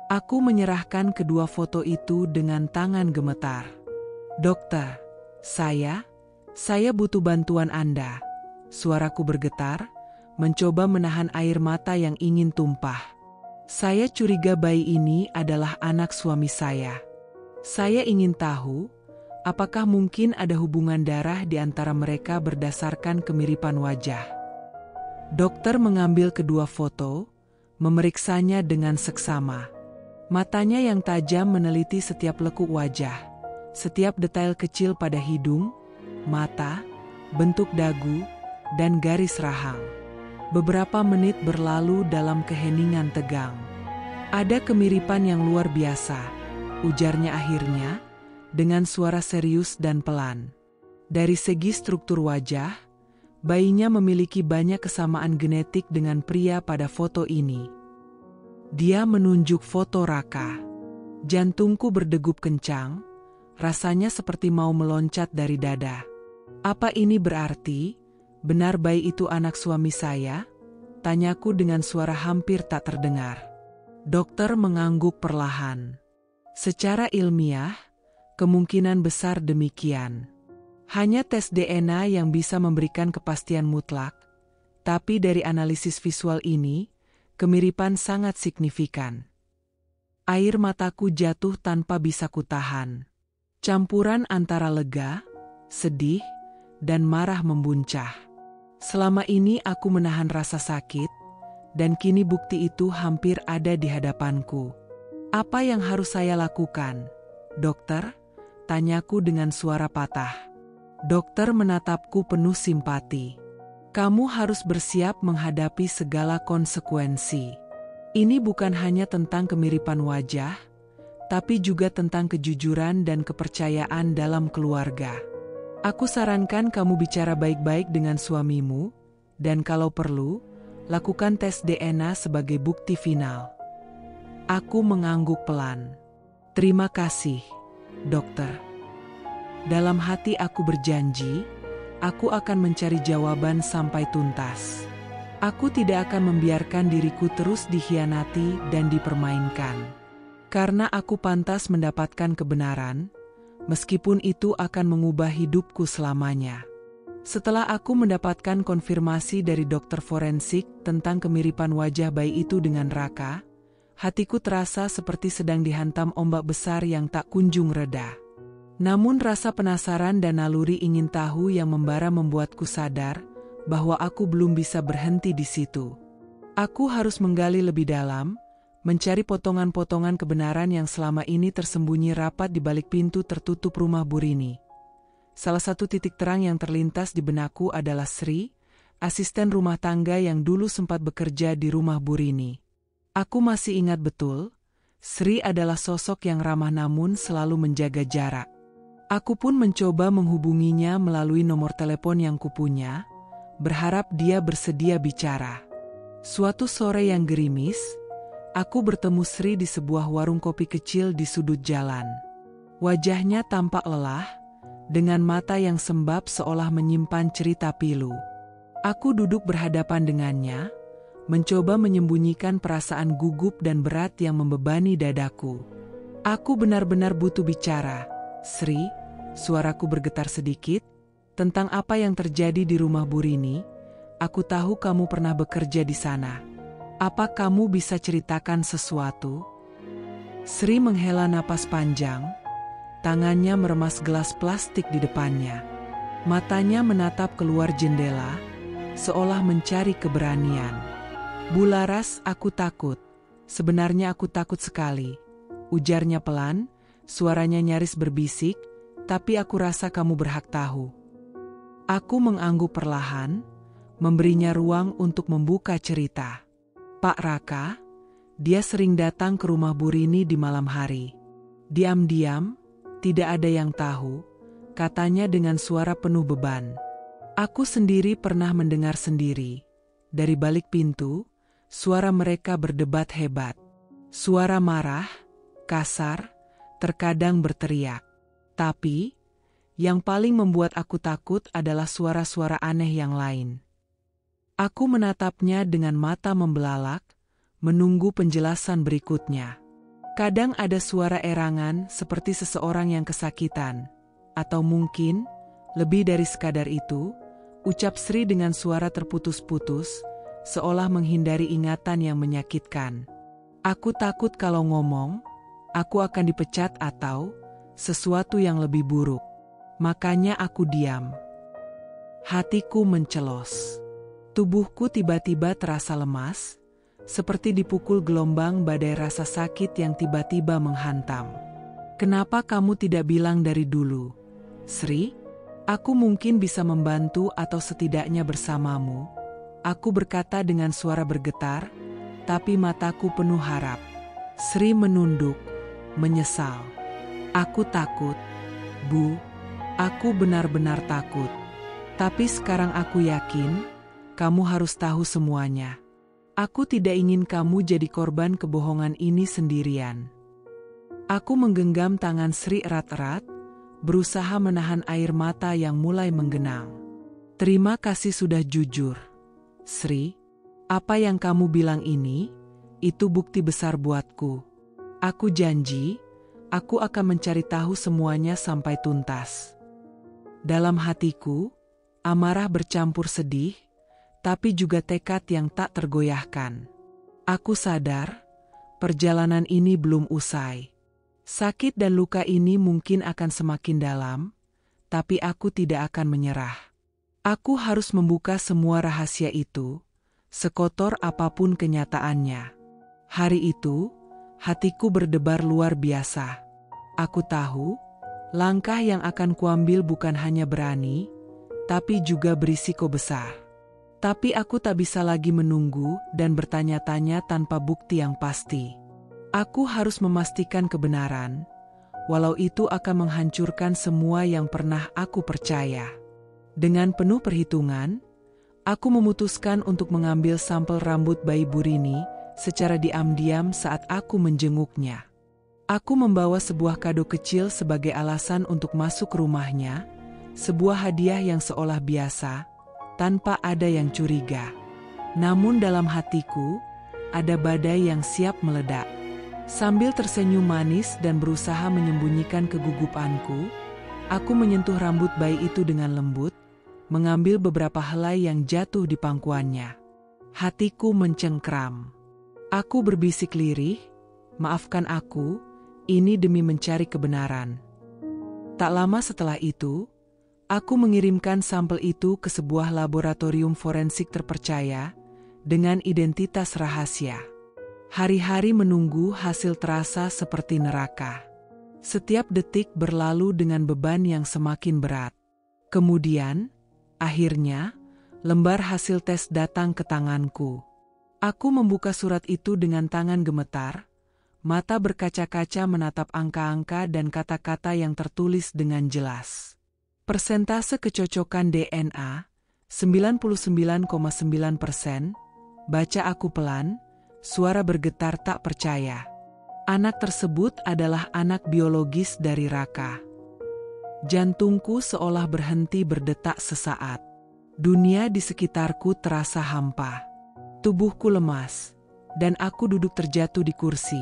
B: Aku menyerahkan kedua foto itu dengan tangan gemetar. Dokter, saya butuh bantuan Anda. Suaraku bergetar, mencoba menahan air mata yang ingin tumpah. Saya curiga bayi ini adalah anak suami saya. Saya ingin tahu, apakah mungkin ada hubungan darah di antara mereka berdasarkan kemiripan wajah. Dokter mengambil kedua foto, memeriksanya dengan seksama. Matanya yang tajam meneliti setiap lekuk wajah, setiap detail kecil pada hidung, mata, bentuk dagu, dan garis rahang. Beberapa menit berlalu dalam keheningan tegang. Ada kemiripan yang luar biasa, ujarnya akhirnya, dengan suara serius dan pelan. Dari segi struktur wajah, bayinya memiliki banyak kesamaan genetik dengan pria pada foto ini. Dia menunjuk foto Raka. Jantungku berdegup kencang, rasanya seperti mau meloncat dari dada. Apa ini berarti? Benar bayi itu anak suami saya? Tanyaku dengan suara hampir tak terdengar. Dokter mengangguk perlahan. Secara ilmiah, kemungkinan besar demikian. Hanya tes DNA yang bisa memberikan kepastian mutlak, tapi dari analisis visual ini, kemiripan sangat signifikan. Air mataku jatuh tanpa bisa kutahan. Campuran antara lega, sedih, dan marah membuncah. Selama ini aku menahan rasa sakit, dan kini bukti itu hampir ada di hadapanku. Apa yang harus saya lakukan, dokter? Tanyaku dengan suara patah. Dokter menatapku penuh simpati. Kamu harus bersiap menghadapi segala konsekuensi. Ini bukan hanya tentang kemiripan wajah, tapi juga tentang kejujuran dan kepercayaan dalam keluarga. Aku sarankan kamu bicara baik-baik dengan suamimu, dan kalau perlu, lakukan tes DNA sebagai bukti final. Aku mengangguk pelan. Terima kasih, dokter. Dalam hati aku berjanji, aku akan mencari jawaban sampai tuntas. Aku tidak akan membiarkan diriku terus dikhianati dan dipermainkan. Karena aku pantas mendapatkan kebenaran, meskipun itu akan mengubah hidupku selamanya. Setelah aku mendapatkan konfirmasi dari dokter forensik tentang kemiripan wajah bayi itu dengan Raka, hatiku terasa seperti sedang dihantam ombak besar yang tak kunjung reda. Namun rasa penasaran dan naluri ingin tahu yang membara membuatku sadar bahwa aku belum bisa berhenti di situ. Aku harus menggali lebih dalam, mencari potongan-potongan kebenaran yang selama ini tersembunyi rapat di balik pintu tertutup rumah Burini. Salah satu titik terang yang terlintas di benakku adalah Sri, asisten rumah tangga yang dulu sempat bekerja di rumah Burini. Aku masih ingat betul, Sri adalah sosok yang ramah namun selalu menjaga jarak. Aku pun mencoba menghubunginya melalui nomor telepon yang kupunya, berharap dia bersedia bicara. Suatu sore yang gerimis, aku bertemu Sri di sebuah warung kopi kecil di sudut jalan. Wajahnya tampak lelah, dengan mata yang sembab seolah menyimpan cerita pilu. Aku duduk berhadapan dengannya, mencoba menyembunyikan perasaan gugup dan berat yang membebani dadaku. Aku benar-benar butuh bicara, Sri, suaraku bergetar sedikit, tentang apa yang terjadi di rumah Burini. Aku tahu kamu pernah bekerja di sana. Apa kamu bisa ceritakan sesuatu? Sri menghela napas panjang, tangannya meremas gelas plastik di depannya. Matanya menatap keluar jendela, seolah mencari keberanian. Bularas, aku takut. Sebenarnya aku takut sekali. Ujarnya pelan, suaranya nyaris berbisik, tapi aku rasa kamu berhak tahu. Aku mengangguk perlahan, memberinya ruang untuk membuka cerita. Pak Raka, dia sering datang ke rumah Burini di malam hari. Diam-diam, tidak ada yang tahu, katanya dengan suara penuh beban. Aku sendiri pernah mendengar sendiri. Dari balik pintu, suara mereka berdebat hebat. Suara marah, kasar, terkadang berteriak. Tapi, yang paling membuat aku takut adalah suara-suara aneh yang lain. Aku menatapnya dengan mata membelalak, menunggu penjelasan berikutnya. Kadang ada suara erangan seperti seseorang yang kesakitan, atau mungkin, lebih dari sekadar itu, ucap Sri dengan suara terputus-putus, seolah menghindari ingatan yang menyakitkan. Aku takut kalau ngomong, aku akan dipecat atau sesuatu yang lebih buruk. Makanya aku diam. Hatiku mencelos. Tubuhku tiba-tiba terasa lemas, seperti dipukul gelombang badai rasa sakit yang tiba-tiba menghantam. Kenapa kamu tidak bilang dari dulu, Sri? Aku mungkin bisa membantu atau setidaknya bersamamu. Aku berkata dengan suara bergetar, tapi mataku penuh harap. Sri menunduk, menyesal. Aku takut, Bu. Aku benar-benar takut. Tapi sekarang aku yakin, kamu harus tahu semuanya. Aku tidak ingin kamu jadi korban kebohongan ini sendirian. Aku menggenggam tangan Sri erat-erat, berusaha menahan air mata yang mulai menggenang. Terima kasih sudah jujur, Sri. Apa yang kamu bilang ini, itu bukti besar buatku. Aku janji, aku akan mencari tahu semuanya sampai tuntas. Dalam hatiku, amarah bercampur sedih, tapi juga tekad yang tak tergoyahkan. Aku sadar, perjalanan ini belum usai. Sakit dan luka ini mungkin akan semakin dalam, tapi aku tidak akan menyerah. Aku harus membuka semua rahasia itu, sekotor apapun kenyataannya. Hari itu, Hatiku berdebar luar biasa. Aku tahu, langkah yang akan kuambil bukan hanya berani, tapi juga berisiko besar. Tapi aku tak bisa lagi menunggu dan bertanya-tanya tanpa bukti yang pasti. Aku harus memastikan kebenaran, walau itu akan menghancurkan semua yang pernah aku percaya. Dengan penuh perhitungan, aku memutuskan untuk mengambil sampel rambut bayi Burini secara diam-diam saat aku menjenguknya. Aku membawa sebuah kado kecil sebagai alasan untuk masuk ke rumahnya, sebuah hadiah yang seolah biasa, tanpa ada yang curiga. Namun dalam hatiku, ada badai yang siap meledak. Sambil tersenyum manis dan berusaha menyembunyikan kegugupanku, aku menyentuh rambut bayi itu dengan lembut, mengambil beberapa helai yang jatuh di pangkuannya. Hatiku mencengkram. Aku berbisik lirih, "Maafkan aku, ini demi mencari kebenaran." Tak lama setelah itu, aku mengirimkan sampel itu ke sebuah laboratorium forensik terpercaya dengan identitas rahasia. Hari-hari menunggu hasil terasa seperti neraka. Setiap detik berlalu dengan beban yang semakin berat. Kemudian, akhirnya, lembar hasil tes datang ke tanganku. Aku membuka surat itu dengan tangan gemetar, mata berkaca-kaca menatap angka-angka dan kata-kata yang tertulis dengan jelas. Persentase kecocokan DNA, 99,9%, baca aku pelan, suara bergetar tak percaya. Anak tersebut adalah anak biologis dari Raka. Jantungku seolah berhenti berdetak sesaat. Dunia di sekitarku terasa hampa. Tubuhku lemas, dan aku duduk terjatuh di kursi,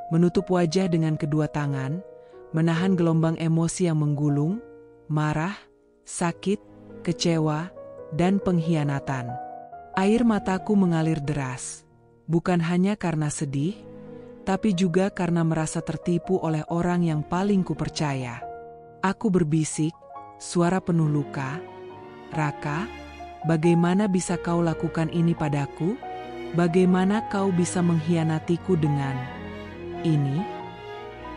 B: menutup wajah dengan kedua tangan, menahan gelombang emosi yang menggulung, marah, sakit, kecewa, dan pengkhianatan. Air mataku mengalir deras, bukan hanya karena sedih, tapi juga karena merasa tertipu oleh orang yang paling kupercaya. Aku berbisik, suara penuh luka, "Raka, bagaimana bisa kau lakukan ini padaku? Bagaimana kau bisa mengkhianatiku dengan ini?"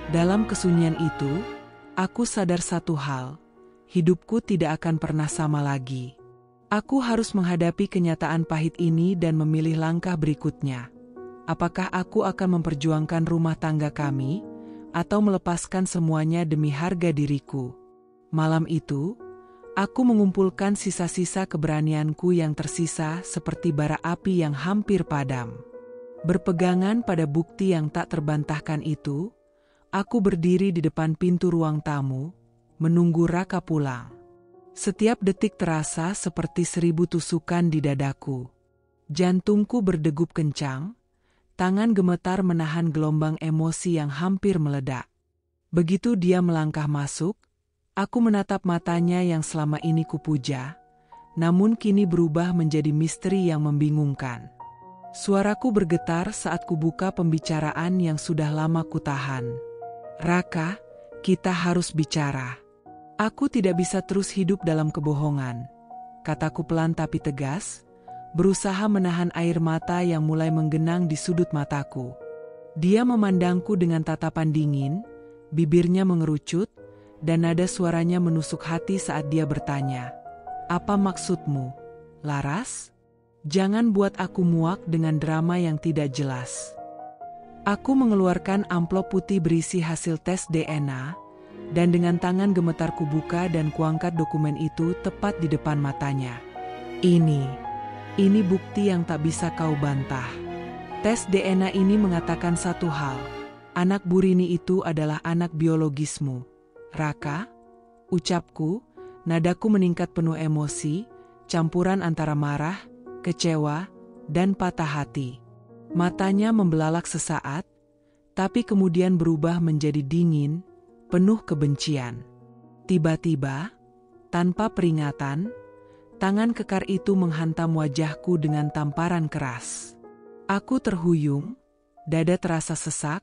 B: Dalam kesunyian itu, aku sadar satu hal, hidupku tidak akan pernah sama lagi. Aku harus menghadapi kenyataan pahit ini dan memilih langkah berikutnya. Apakah aku akan memperjuangkan rumah tangga kami, atau melepaskan semuanya demi harga diriku? Malam itu, aku mengumpulkan sisa-sisa keberanianku yang tersisa seperti bara api yang hampir padam. Berpegangan pada bukti yang tak terbantahkan itu, aku berdiri di depan pintu ruang tamu, menunggu Raka pulang. Setiap detik terasa seperti 1000 tusukan di dadaku. Jantungku berdegup kencang, tangan gemetar menahan gelombang emosi yang hampir meledak. Begitu dia melangkah masuk, aku menatap matanya yang selama ini kupuja, namun kini berubah menjadi misteri yang membingungkan. Suaraku bergetar saat kubuka pembicaraan yang sudah lama kutahan. "Raka, kita harus bicara. Aku tidak bisa terus hidup dalam kebohongan," kataku pelan tapi tegas, berusaha menahan air mata yang mulai menggenang di sudut mataku. Dia memandangku dengan tatapan dingin, bibirnya mengerucut, dan nada suaranya menusuk hati saat dia bertanya, "Apa maksudmu, Laras? Jangan buat aku muak dengan drama yang tidak jelas." Aku mengeluarkan amplop putih berisi hasil tes DNA, dan dengan tangan gemetar kubuka dan kuangkat dokumen itu tepat di depan matanya. Ini bukti yang tak bisa kau bantah. Tes DNA ini mengatakan satu hal, anak Burini itu adalah anak biologismu, Raka. Ucapku, nadaku meningkat penuh emosi, campuran antara marah, kecewa, dan patah hati. Matanya membelalak sesaat, tapi kemudian berubah menjadi dingin, penuh kebencian. Tiba-tiba, tanpa peringatan, tangan kekar itu menghantam wajahku dengan tamparan keras. Aku terhuyung, dada terasa sesak,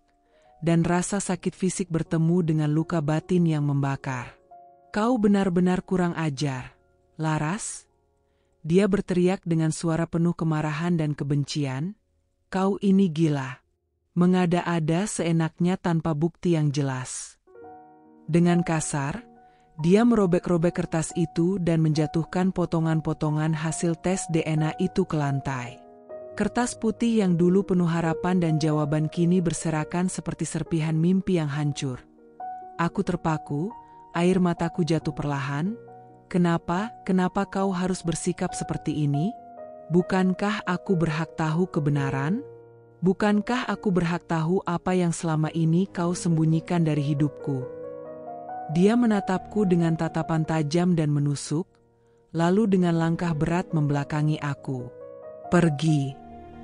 B: dan rasa sakit fisik bertemu dengan luka batin yang membakar. "Kau benar-benar kurang ajar, Laras," dia berteriak dengan suara penuh kemarahan dan kebencian. "Kau ini gila. mengada-ada seenaknya tanpa bukti yang jelas. Dengan kasar, dia merobek-robek kertas itu dan menjatuhkan potongan-potongan hasil tes DNA itu ke lantai. Kertas putih yang dulu penuh harapan dan jawaban kini berserakan seperti serpihan mimpi yang hancur. Aku terpaku, air mataku jatuh perlahan. Kenapa kau harus bersikap seperti ini? Bukankah aku berhak tahu kebenaran? Bukankah aku berhak tahu apa yang selama ini kau sembunyikan dari hidupku? Dia menatapku dengan tatapan tajam dan menusuk, lalu dengan langkah berat membelakangi aku. Pergi.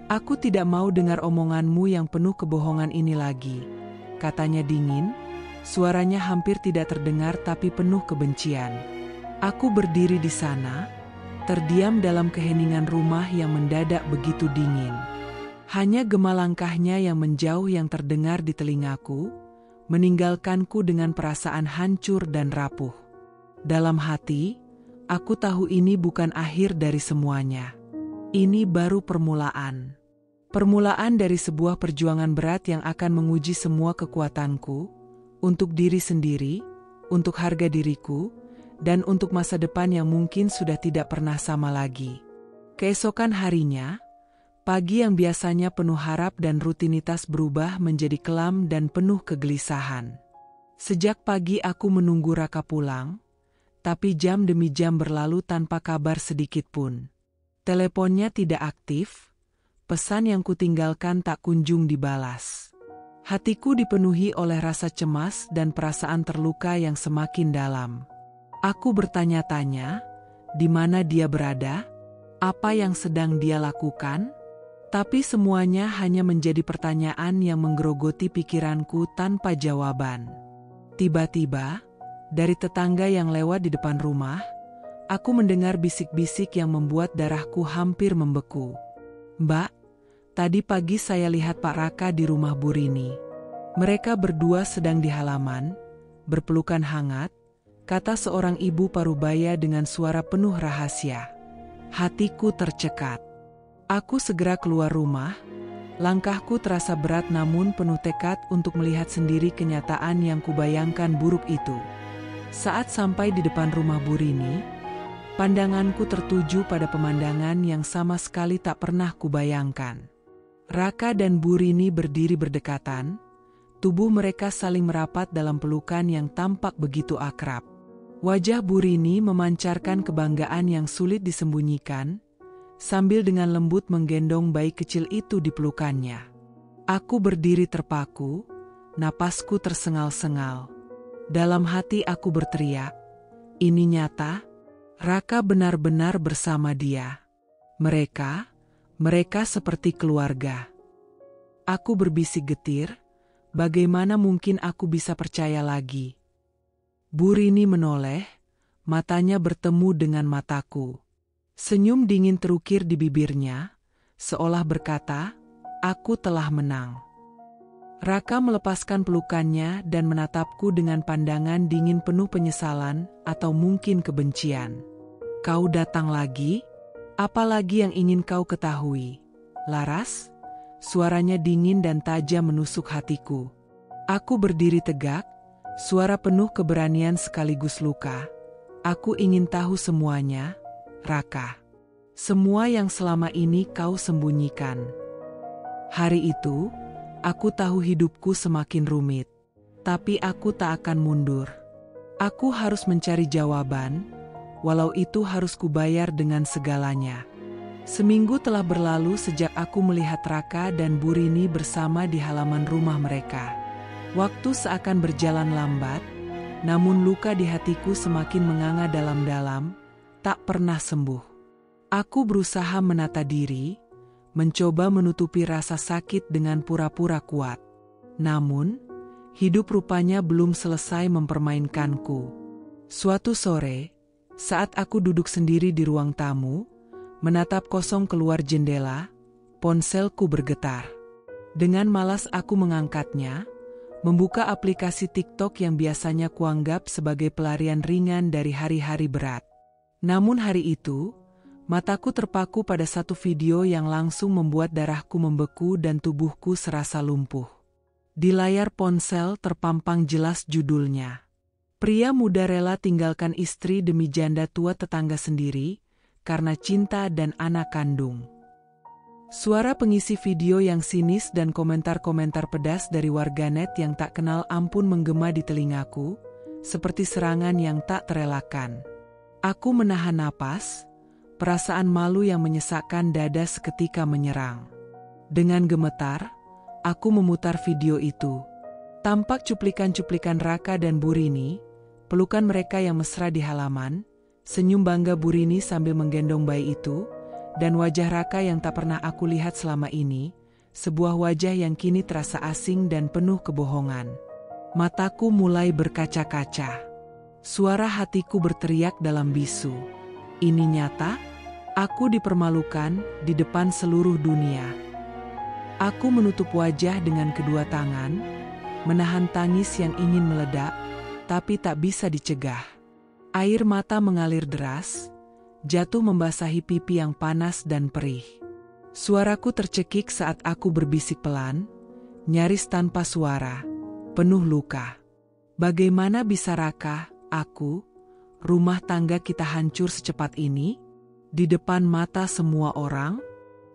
B: Aku tidak mau dengar omonganmu yang penuh kebohongan ini lagi, katanya dingin, suaranya hampir tidak terdengar tapi penuh kebencian. Aku berdiri di sana, terdiam dalam keheningan rumah yang mendadak begitu dingin. Hanya gema langkahnya yang menjauh yang terdengar di telingaku, meninggalkanku dengan perasaan hancur dan rapuh. Dalam hati, aku tahu ini bukan akhir dari semuanya. Ini baru permulaan. Permulaan dari sebuah perjuangan berat yang akan menguji semua kekuatanku, untuk diri sendiri, untuk harga diriku, dan untuk masa depan yang mungkin sudah tidak pernah sama lagi. Keesokan harinya, pagi yang biasanya penuh harap dan rutinitas berubah menjadi kelam dan penuh kegelisahan. Sejak pagi aku menunggu Raka pulang, tapi jam demi jam berlalu tanpa kabar sedikit pun. Teleponnya tidak aktif, pesan yang kutinggalkan tak kunjung dibalas. Hatiku dipenuhi oleh rasa cemas dan perasaan terluka yang semakin dalam. Aku bertanya-tanya, di mana dia berada? Apa yang sedang dia lakukan? Tapi semuanya hanya menjadi pertanyaan yang menggerogoti pikiranku tanpa jawaban. Tiba-tiba, dari tetangga yang lewat di depan rumah, aku mendengar bisik-bisik yang membuat darahku hampir membeku. "Mbak, tadi pagi saya lihat Pak Raka di rumah Bu Rini. Mereka berdua sedang di halaman, berpelukan hangat," kata seorang ibu parubaya dengan suara penuh rahasia. Hatiku tercekat. Aku segera keluar rumah, langkahku terasa berat namun penuh tekad untuk melihat sendiri kenyataan yang kubayangkan buruk itu. Saat sampai di depan rumah Bu Rini, pandanganku tertuju pada pemandangan yang sama sekali tak pernah kubayangkan. Raka dan Bu Rini berdiri berdekatan, tubuh mereka saling merapat dalam pelukan yang tampak begitu akrab. Wajah Bu Rini memancarkan kebanggaan yang sulit disembunyikan, sambil dengan lembut menggendong bayi kecil itu di pelukannya. Aku berdiri terpaku, napasku tersengal-sengal. Dalam hati aku berteriak, ini nyata, Raka benar-benar bersama dia. Mereka seperti keluarga. Aku berbisik getir, bagaimana mungkin aku bisa percaya lagi? Bu Rini menoleh, matanya bertemu dengan mataku. Senyum dingin terukir di bibirnya, seolah berkata, aku telah menang. Raka melepaskan pelukannya dan menatapku dengan pandangan dingin penuh penyesalan atau mungkin kebencian. Kau datang lagi? Apa lagi yang ingin kau ketahui? Laras? Suaranya dingin dan tajam menusuk hatiku. Aku berdiri tegak, suara penuh keberanian sekaligus luka. Aku ingin tahu semuanya, Raka. Semua yang selama ini kau sembunyikan. Hari itu, aku tahu hidupku semakin rumit. Tapi aku tak akan mundur. Aku harus mencari jawaban, walau itu harus kubayar dengan segalanya. Seminggu telah berlalu sejak aku melihat Raka dan Bu Rini bersama di halaman rumah mereka. Waktu seakan berjalan lambat, namun luka di hatiku semakin menganga dalam-dalam, tak pernah sembuh. Aku berusaha menata diri, mencoba menutupi rasa sakit dengan pura-pura kuat. Namun, hidup rupanya belum selesai mempermainkanku. Suatu sore, saat aku duduk sendiri di ruang tamu, menatap kosong keluar jendela, ponselku bergetar. Dengan malas aku mengangkatnya, membuka aplikasi TikTok yang biasanya kuanggap sebagai pelarian ringan dari hari-hari berat. Namun hari itu, Mataku terpaku pada satu video yang langsung membuat darahku membeku dan tubuhku serasa lumpuh. Di layar ponsel terpampang jelas judulnya. Pria muda rela tinggalkan istri demi janda tua tetangga sendiri, karena cinta dan anak kandung. Suara pengisi video yang sinis dan komentar-komentar pedas dari warganet yang tak kenal ampun menggema di telingaku, seperti serangan yang tak terelakkan. Aku menahan napas. Perasaan malu yang menyesakkan dada seketika menyerang. Dengan gemetar, aku memutar video itu. Tampak cuplikan-cuplikan Raka dan Burini, pelukan mereka yang mesra di halaman, senyum bangga Burini sambil menggendong bayi itu, dan wajah Raka yang tak pernah aku lihat selama ini, sebuah wajah yang kini terasa asing dan penuh kebohongan. Mataku mulai berkaca-kaca. Suara hatiku berteriak dalam bisu. Ini nyata, aku dipermalukan di depan seluruh dunia. Aku menutup wajah dengan kedua tangan, menahan tangis yang ingin meledak, tapi tak bisa dicegah. Air mata mengalir deras, jatuh membasahi pipi yang panas dan perih. Suaraku tercekik saat aku berbisik pelan, nyaris tanpa suara, penuh luka. Bagaimana bisa Raka, aku, rumah tangga kita hancur secepat ini? Di depan mata semua orang?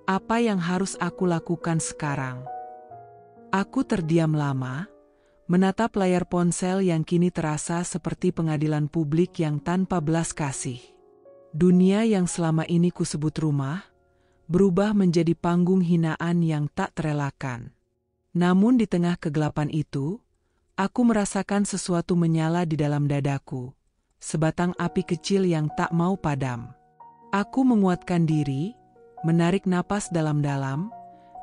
B: Apa yang harus aku lakukan sekarang? Aku terdiam lama, menatap layar ponsel yang kini terasa seperti pengadilan publik yang tanpa belas kasih. Dunia yang selama ini kusebut rumah, berubah menjadi panggung hinaan yang tak terelakkan. Namun di tengah kegelapan itu, aku merasakan sesuatu menyala di dalam dadaku. Sebatang api kecil yang tak mau padam. Aku menguatkan diri, menarik napas dalam-dalam,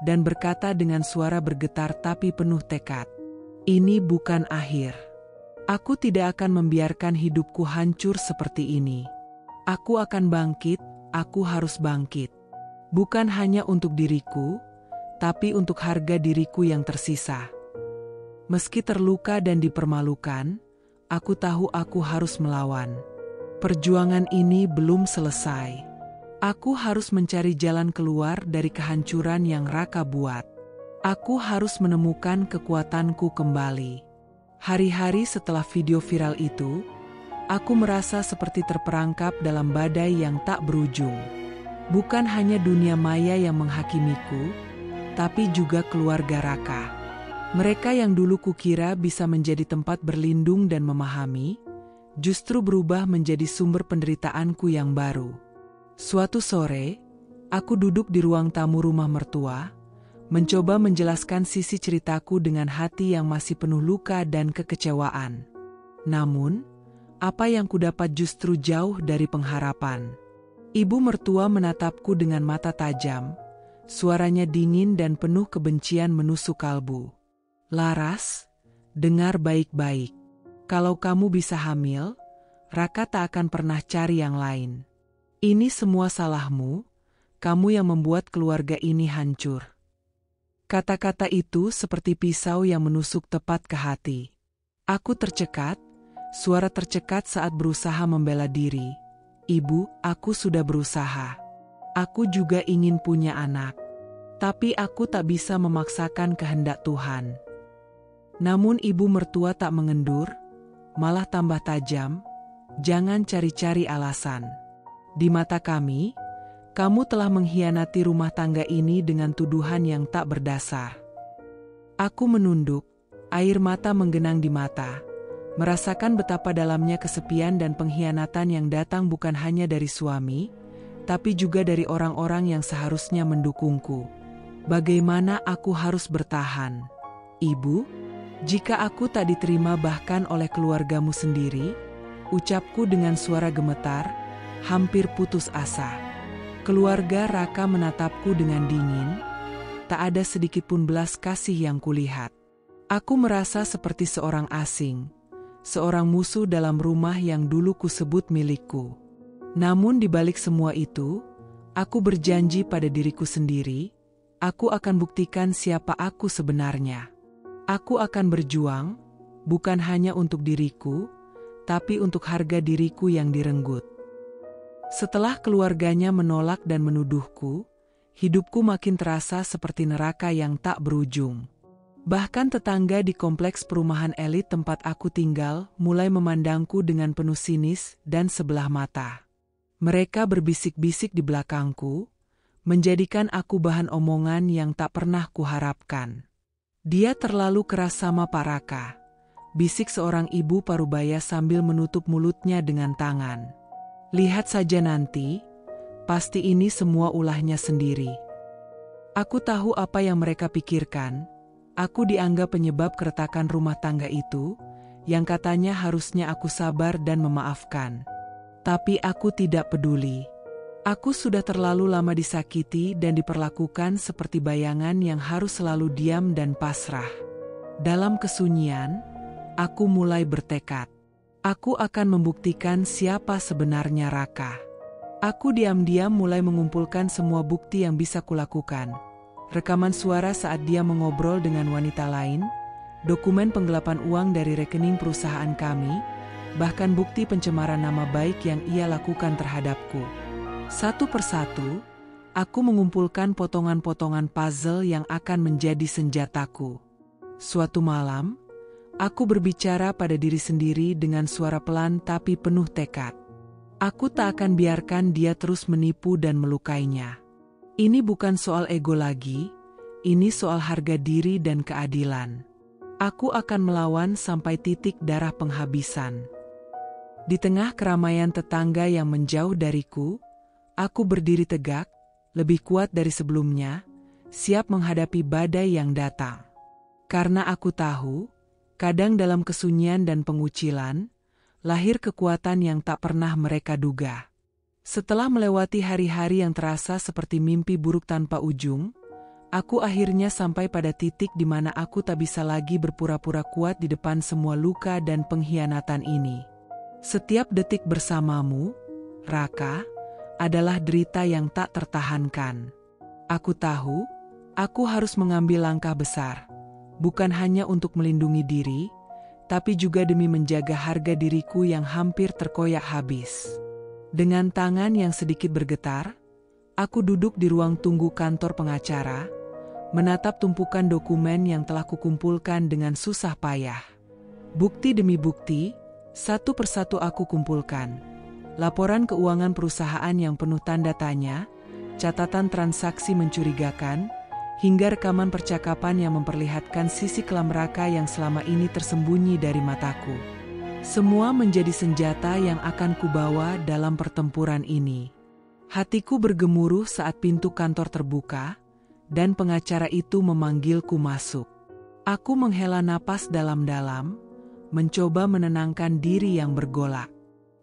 B: dan berkata dengan suara bergetar tapi penuh tekad. Ini bukan akhir. Aku tidak akan membiarkan hidupku hancur seperti ini. Aku akan bangkit, aku harus bangkit. Bukan hanya untuk diriku, tapi untuk harga diriku yang tersisa. Meski terluka dan dipermalukan, aku tahu aku harus melawan. Perjuangan ini belum selesai. Aku harus mencari jalan keluar dari kehancuran yang Raka buat. Aku harus menemukan kekuatanku kembali. Hari-hari setelah video viral itu, aku merasa seperti terperangkap dalam badai yang tak berujung. Bukan hanya dunia maya yang menghakimiku, tapi juga keluarga Raka. Mereka yang dulu kukira bisa menjadi tempat berlindung dan memahami, justru berubah menjadi sumber penderitaanku yang baru. Suatu sore, aku duduk di ruang tamu rumah mertua, mencoba menjelaskan sisi ceritaku dengan hati yang masih penuh luka dan kekecewaan. Namun, apa yang kudapat justru jauh dari pengharapan. Ibu mertua menatapku dengan mata tajam, suaranya dingin dan penuh kebencian menusuk kalbu. Laras, dengar baik-baik. Kalau kamu bisa hamil, Raka tak akan pernah cari yang lain. Ini semua salahmu, kamu yang membuat keluarga ini hancur. Kata-kata itu seperti pisau yang menusuk tepat ke hati. Aku tercekat, suara tercekat saat berusaha membela diri. Ibu, aku sudah berusaha. Aku juga ingin punya anak. Tapi aku tak bisa memaksakan kehendak Tuhan. Namun ibu mertua tak mengendur, malah tambah tajam. Jangan cari-cari alasan. Di mata kami, kamu telah mengkhianati rumah tangga ini dengan tuduhan yang tak berdasar. Aku menunduk, air mata menggenang di mata, merasakan betapa dalamnya kesepian dan pengkhianatan yang datang bukan hanya dari suami, tapi juga dari orang-orang yang seharusnya mendukungku. Bagaimana aku harus bertahan? Ibu? Jika aku tak diterima bahkan oleh keluargamu sendiri, ucapku dengan suara gemetar, hampir putus asa. Keluarga Raka menatapku dengan dingin, tak ada sedikit pun belas kasih yang kulihat. Aku merasa seperti seorang asing, seorang musuh dalam rumah yang dulu kusebut milikku. Namun di balik semua itu, aku berjanji pada diriku sendiri, aku akan buktikan siapa aku sebenarnya. Aku akan berjuang, bukan hanya untuk diriku, tapi untuk harga diriku yang direnggut. Setelah keluarganya menolak dan menuduhku, hidupku makin terasa seperti neraka yang tak berujung. Bahkan tetangga di kompleks perumahan elit tempat aku tinggal mulai memandangku dengan penuh sinis dan sebelah mata. Mereka berbisik-bisik di belakangku, menjadikan aku bahan omongan yang tak pernah kuharapkan. "Dia terlalu keras sama Pak Raka," bisik seorang ibu parubaya sambil menutup mulutnya dengan tangan. "Lihat saja nanti, pasti ini semua ulahnya sendiri." Aku tahu apa yang mereka pikirkan. Aku dianggap penyebab keretakan rumah tangga itu, yang katanya harusnya aku sabar dan memaafkan. Tapi aku tidak peduli. Aku sudah terlalu lama disakiti dan diperlakukan seperti bayangan yang harus selalu diam dan pasrah. Dalam kesunyian, aku mulai bertekad. Aku akan membuktikan siapa sebenarnya Raka. Aku diam-diam mulai mengumpulkan semua bukti yang bisa kulakukan. Rekaman suara saat dia mengobrol dengan wanita lain, dokumen penggelapan uang dari rekening perusahaan kami, bahkan bukti pencemaran nama baik yang ia lakukan terhadapku. Satu persatu, aku mengumpulkan potongan-potongan puzzle yang akan menjadi senjataku. Suatu malam, aku berbicara pada diri sendiri dengan suara pelan tapi penuh tekad. Aku tak akan biarkan dia terus menipu dan melukainya. Ini bukan soal ego lagi, ini soal harga diri dan keadilan. Aku akan melawan sampai titik darah penghabisan. Di tengah keramaian tetangga yang menjauh dariku, aku berdiri tegak, lebih kuat dari sebelumnya, siap menghadapi badai yang datang. Karena aku tahu, kadang dalam kesunyian dan pengucilan, lahir kekuatan yang tak pernah mereka duga. Setelah melewati hari-hari yang terasa seperti mimpi buruk tanpa ujung, aku akhirnya sampai pada titik di mana aku tak bisa lagi berpura-pura kuat di depan semua luka dan pengkhianatan ini. Setiap detik bersamamu, Raka, adalah derita yang tak tertahankan. Aku tahu, aku harus mengambil langkah besar, bukan hanya untuk melindungi diri, tapi juga demi menjaga harga diriku yang hampir terkoyak habis. Dengan tangan yang sedikit bergetar, aku duduk di ruang tunggu kantor pengacara, menatap tumpukan dokumen yang telah kukumpulkan dengan susah payah. Bukti demi bukti, satu persatu aku kumpulkan. Laporan keuangan perusahaan yang penuh tanda tanya, catatan transaksi mencurigakan, hingga rekaman percakapan yang memperlihatkan sisi kelam Raka yang selama ini tersembunyi dari mataku. Semua menjadi senjata yang akan kubawa dalam pertempuran ini. Hatiku bergemuruh saat pintu kantor terbuka, dan pengacara itu memanggilku masuk. Aku menghela napas dalam-dalam, mencoba menenangkan diri yang bergolak.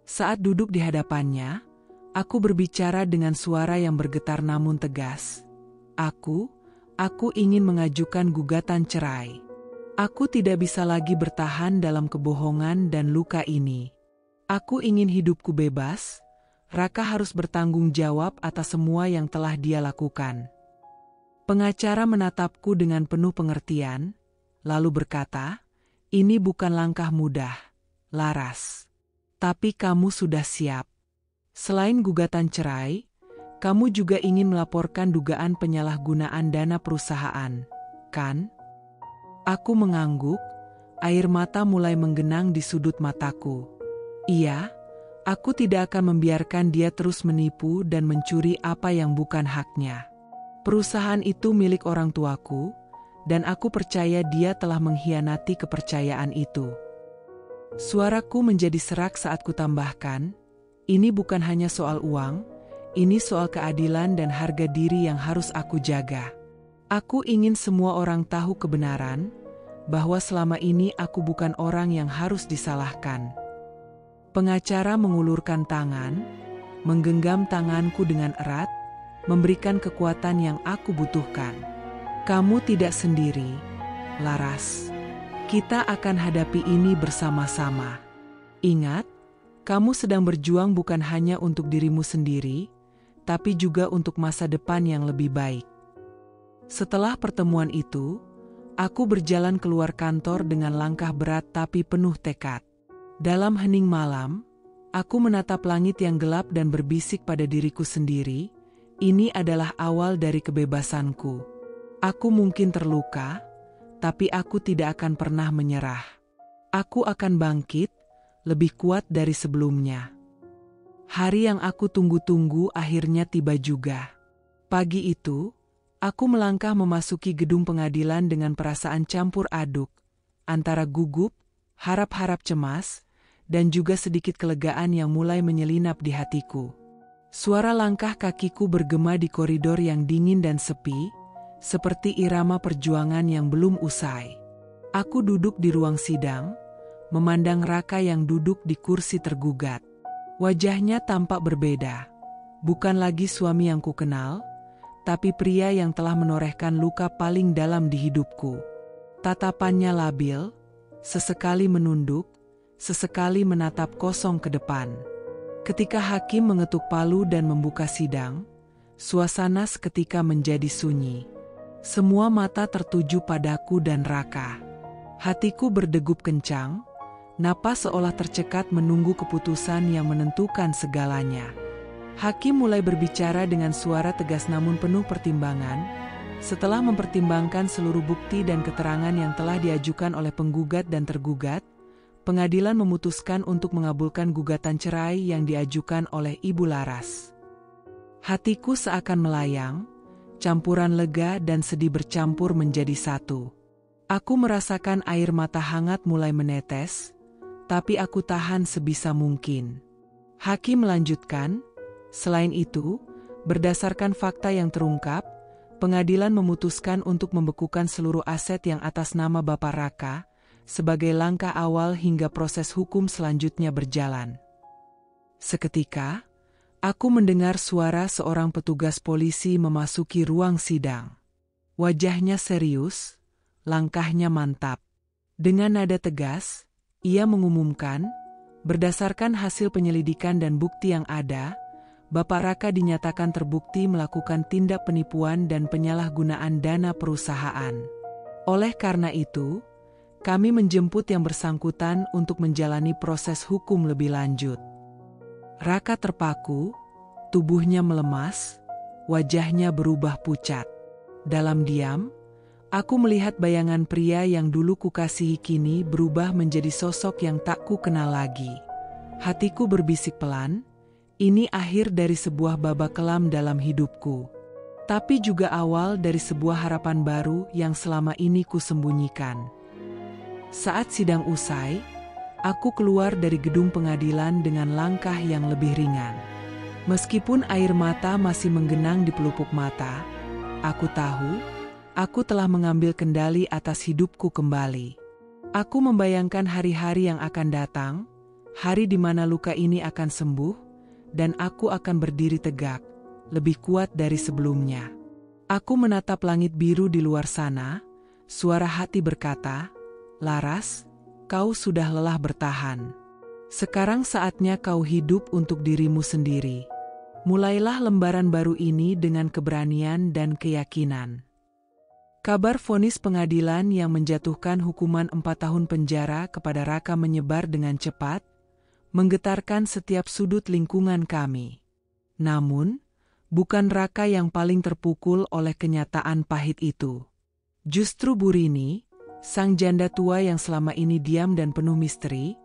B: Saat duduk di hadapannya, aku berbicara dengan suara yang bergetar namun tegas. Aku ingin mengajukan gugatan cerai. Aku tidak bisa lagi bertahan dalam kebohongan dan luka ini. Aku ingin hidupku bebas. Raka harus bertanggung jawab atas semua yang telah dia lakukan. Pengacara menatapku dengan penuh pengertian, lalu berkata, "Ini bukan langkah mudah, Laras. Tapi kamu sudah siap. Selain gugatan cerai, kamu juga ingin melaporkan dugaan penyalahgunaan dana perusahaan, kan?" Aku mengangguk, air mata mulai menggenang di sudut mataku. Iya, aku tidak akan membiarkan dia terus menipu dan mencuri apa yang bukan haknya. Perusahaan itu milik orang tuaku, dan aku percaya dia telah mengkhianati kepercayaan itu. Suaraku menjadi serak saat kutambahkan, ini bukan hanya soal uang, ini soal keadilan dan harga diri yang harus aku jaga. Aku ingin semua orang tahu kebenaran, bahwa selama ini aku bukan orang yang harus disalahkan. Pengacara mengulurkan tangan, menggenggam tanganku dengan erat, memberikan kekuatan yang aku butuhkan. Kamu tidak sendiri, Laras. Kita akan hadapi ini bersama-sama. Ingat, kamu sedang berjuang bukan hanya untuk dirimu sendiri, tapi juga untuk masa depan yang lebih baik. Setelah pertemuan itu, aku berjalan keluar kantor dengan langkah berat tapi penuh tekad. Dalam hening malam, Aku menatap langit yang gelap dan berbisik pada diriku sendiri, ini adalah awal dari kebebasanku. Aku mungkin terluka, tapi aku tidak akan pernah menyerah. Aku akan bangkit, lebih kuat dari sebelumnya. Hari yang aku tunggu-tunggu akhirnya tiba juga. Pagi itu, aku melangkah memasuki gedung pengadilan dengan perasaan campur aduk, antara gugup, harap-harap cemas, dan juga sedikit kelegaan yang mulai menyelinap di hatiku. Suara langkah kakiku bergema di koridor yang dingin dan sepi, seperti irama perjuangan yang belum usai. Aku duduk di ruang sidang, memandang Raka yang duduk di kursi tergugat. Wajahnya tampak berbeda. Bukan lagi suami yang kukenal, tapi pria yang telah menorehkan luka paling dalam di hidupku. Tatapannya labil, sesekali menunduk, sesekali menatap kosong ke depan. Ketika hakim mengetuk palu dan membuka sidang, suasana seketika menjadi sunyi. Semua mata tertuju padaku dan Raka. Hatiku berdegup kencang, napas seolah tercekat menunggu keputusan yang menentukan segalanya. Hakim mulai berbicara dengan suara tegas namun penuh pertimbangan. Setelah mempertimbangkan seluruh bukti dan keterangan yang telah diajukan oleh penggugat dan tergugat, pengadilan memutuskan untuk mengabulkan gugatan cerai yang diajukan oleh Ibu Laras. Hatiku seakan melayang, campuran lega dan sedih bercampur menjadi satu. Aku merasakan air mata hangat mulai menetes, tapi aku tahan sebisa mungkin. Hakim melanjutkan, selain itu, berdasarkan fakta yang terungkap, pengadilan memutuskan untuk membekukan seluruh aset yang atas nama Bapak Raka, sebagai langkah awal hingga proses hukum selanjutnya berjalan. Seketika, aku mendengar suara seorang petugas polisi memasuki ruang sidang. Wajahnya serius, langkahnya mantap. Dengan nada tegas, ia mengumumkan, berdasarkan hasil penyelidikan dan bukti yang ada, Bapak Raka dinyatakan terbukti melakukan tindak penipuan dan penyalahgunaan dana perusahaan. Oleh karena itu, kami menjemput yang bersangkutan untuk menjalani proses hukum lebih lanjut. Raka terpaku, tubuhnya melemas, wajahnya berubah pucat. Dalam diam, aku melihat bayangan pria yang dulu kukasihi kini berubah menjadi sosok yang tak kukenal lagi. Hatiku berbisik pelan, ini akhir dari sebuah babak kelam dalam hidupku. Tapi juga awal dari sebuah harapan baru yang selama ini kusembunyikan. Saat sidang usai, aku keluar dari gedung pengadilan dengan langkah yang lebih ringan. Meskipun air mata masih menggenang di pelupuk mata, aku tahu, aku telah mengambil kendali atas hidupku kembali. Aku membayangkan hari-hari yang akan datang, hari di mana luka ini akan sembuh, dan aku akan berdiri tegak, lebih kuat dari sebelumnya. Aku menatap langit biru di luar sana, suara hati berkata, Laras, kau sudah lelah bertahan. Sekarang saatnya kau hidup untuk dirimu sendiri. Mulailah lembaran baru ini dengan keberanian dan keyakinan. Kabar vonis pengadilan yang menjatuhkan hukuman 4 tahun penjara kepada Raka menyebar dengan cepat, menggetarkan setiap sudut lingkungan kami. Namun, bukan Raka yang paling terpukul oleh kenyataan pahit itu. Justru Burini, sang janda tua yang selama ini diam dan penuh misteri,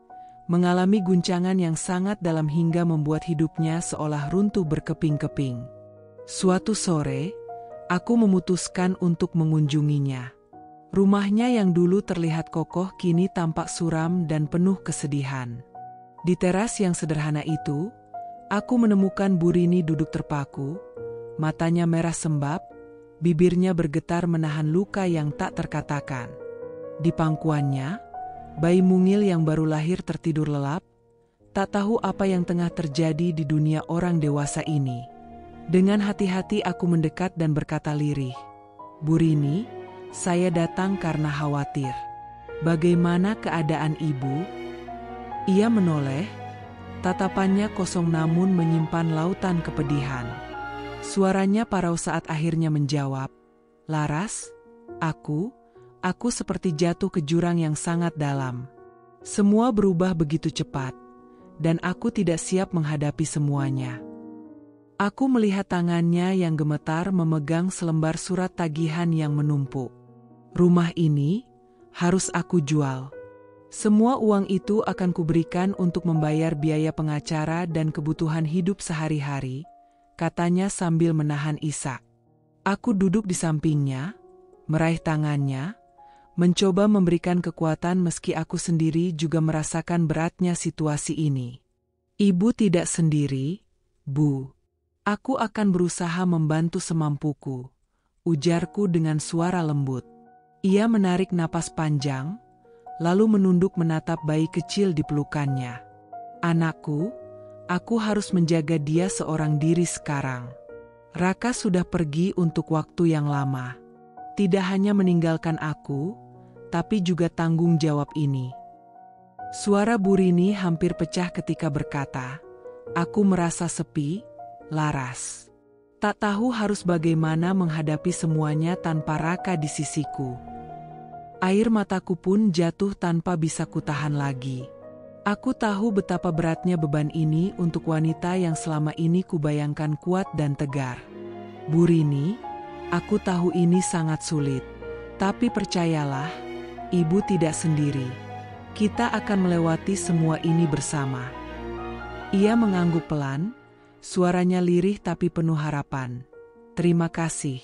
B: mengalami guncangan yang sangat dalam hingga membuat hidupnya seolah runtuh berkeping-keping. Suatu sore, aku memutuskan untuk mengunjunginya. Rumahnya yang dulu terlihat kokoh kini tampak suram dan penuh kesedihan. Di teras yang sederhana itu, aku menemukan Burini duduk terpaku, matanya merah sembab, bibirnya bergetar menahan luka yang tak terkatakan. Di pangkuannya, bayi mungil yang baru lahir tertidur lelap, tak tahu apa yang tengah terjadi di dunia orang dewasa ini. Dengan hati-hati aku mendekat dan berkata lirih, "Burini, saya datang karena khawatir. Bagaimana keadaan ibu?" Ia menoleh, tatapannya kosong namun menyimpan lautan kepedihan. Suaranya parau saat akhirnya menjawab, "Laras, Aku seperti jatuh ke jurang yang sangat dalam. Semua berubah begitu cepat. dan aku tidak siap menghadapi semuanya. Aku melihat tangannya yang gemetar memegang selembar surat tagihan yang menumpuk. Rumah ini harus aku jual. Semua uang itu akan kuberikan untuk membayar biaya pengacara dan kebutuhan hidup sehari-hari, katanya sambil menahan isak. Aku duduk di sampingnya, meraih tangannya, mencoba memberikan kekuatan meski aku sendiri juga merasakan beratnya situasi ini. Ibu tidak sendiri, Bu. Aku akan berusaha membantu semampuku, ujarku dengan suara lembut. Ia menarik napas panjang, lalu menunduk menatap bayi kecil di pelukannya. Anakku, aku harus menjaga dia seorang diri sekarang. Raka sudah pergi untuk waktu yang lama. Tidak hanya meninggalkan aku, tapi juga tanggung jawab ini. Suara Bu Rini hampir pecah ketika berkata, "Aku merasa sepi, Laras. Tak tahu harus bagaimana menghadapi semuanya tanpa Raka di sisiku." Air mataku pun jatuh tanpa bisa kutahan lagi. Aku tahu betapa beratnya beban ini untuk wanita yang selama ini kubayangkan kuat dan tegar. Bu Rini, aku tahu ini sangat sulit. Tapi percayalah, Ibu tidak sendiri. Kita akan melewati semua ini bersama. Ia mengangguk pelan, suaranya lirih tapi penuh harapan. Terima kasih,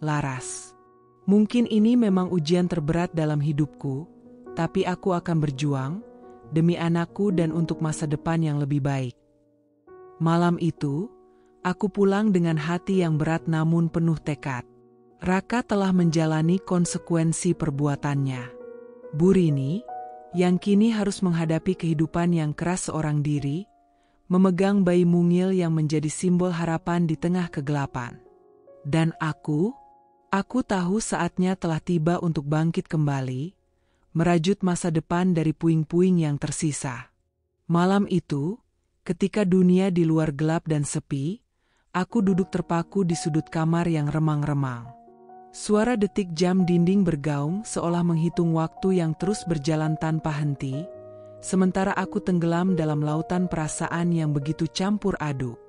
B: Laras. Mungkin ini memang ujian terberat dalam hidupku, tapi aku akan berjuang demi anakku dan untuk masa depan yang lebih baik. Malam itu, aku pulang dengan hati yang berat namun penuh tekad. Raka telah menjalani konsekuensi perbuatannya. Bu Rini, yang kini harus menghadapi kehidupan yang keras seorang diri, memegang bayi mungil yang menjadi simbol harapan di tengah kegelapan. Dan aku tahu saatnya telah tiba untuk bangkit kembali, merajut masa depan dari puing-puing yang tersisa. Malam itu, ketika dunia di luar gelap dan sepi, aku duduk terpaku di sudut kamar yang remang-remang. Suara detik jam dinding bergaung seolah menghitung waktu yang terus berjalan tanpa henti, sementara aku tenggelam dalam lautan perasaan yang begitu campur aduk.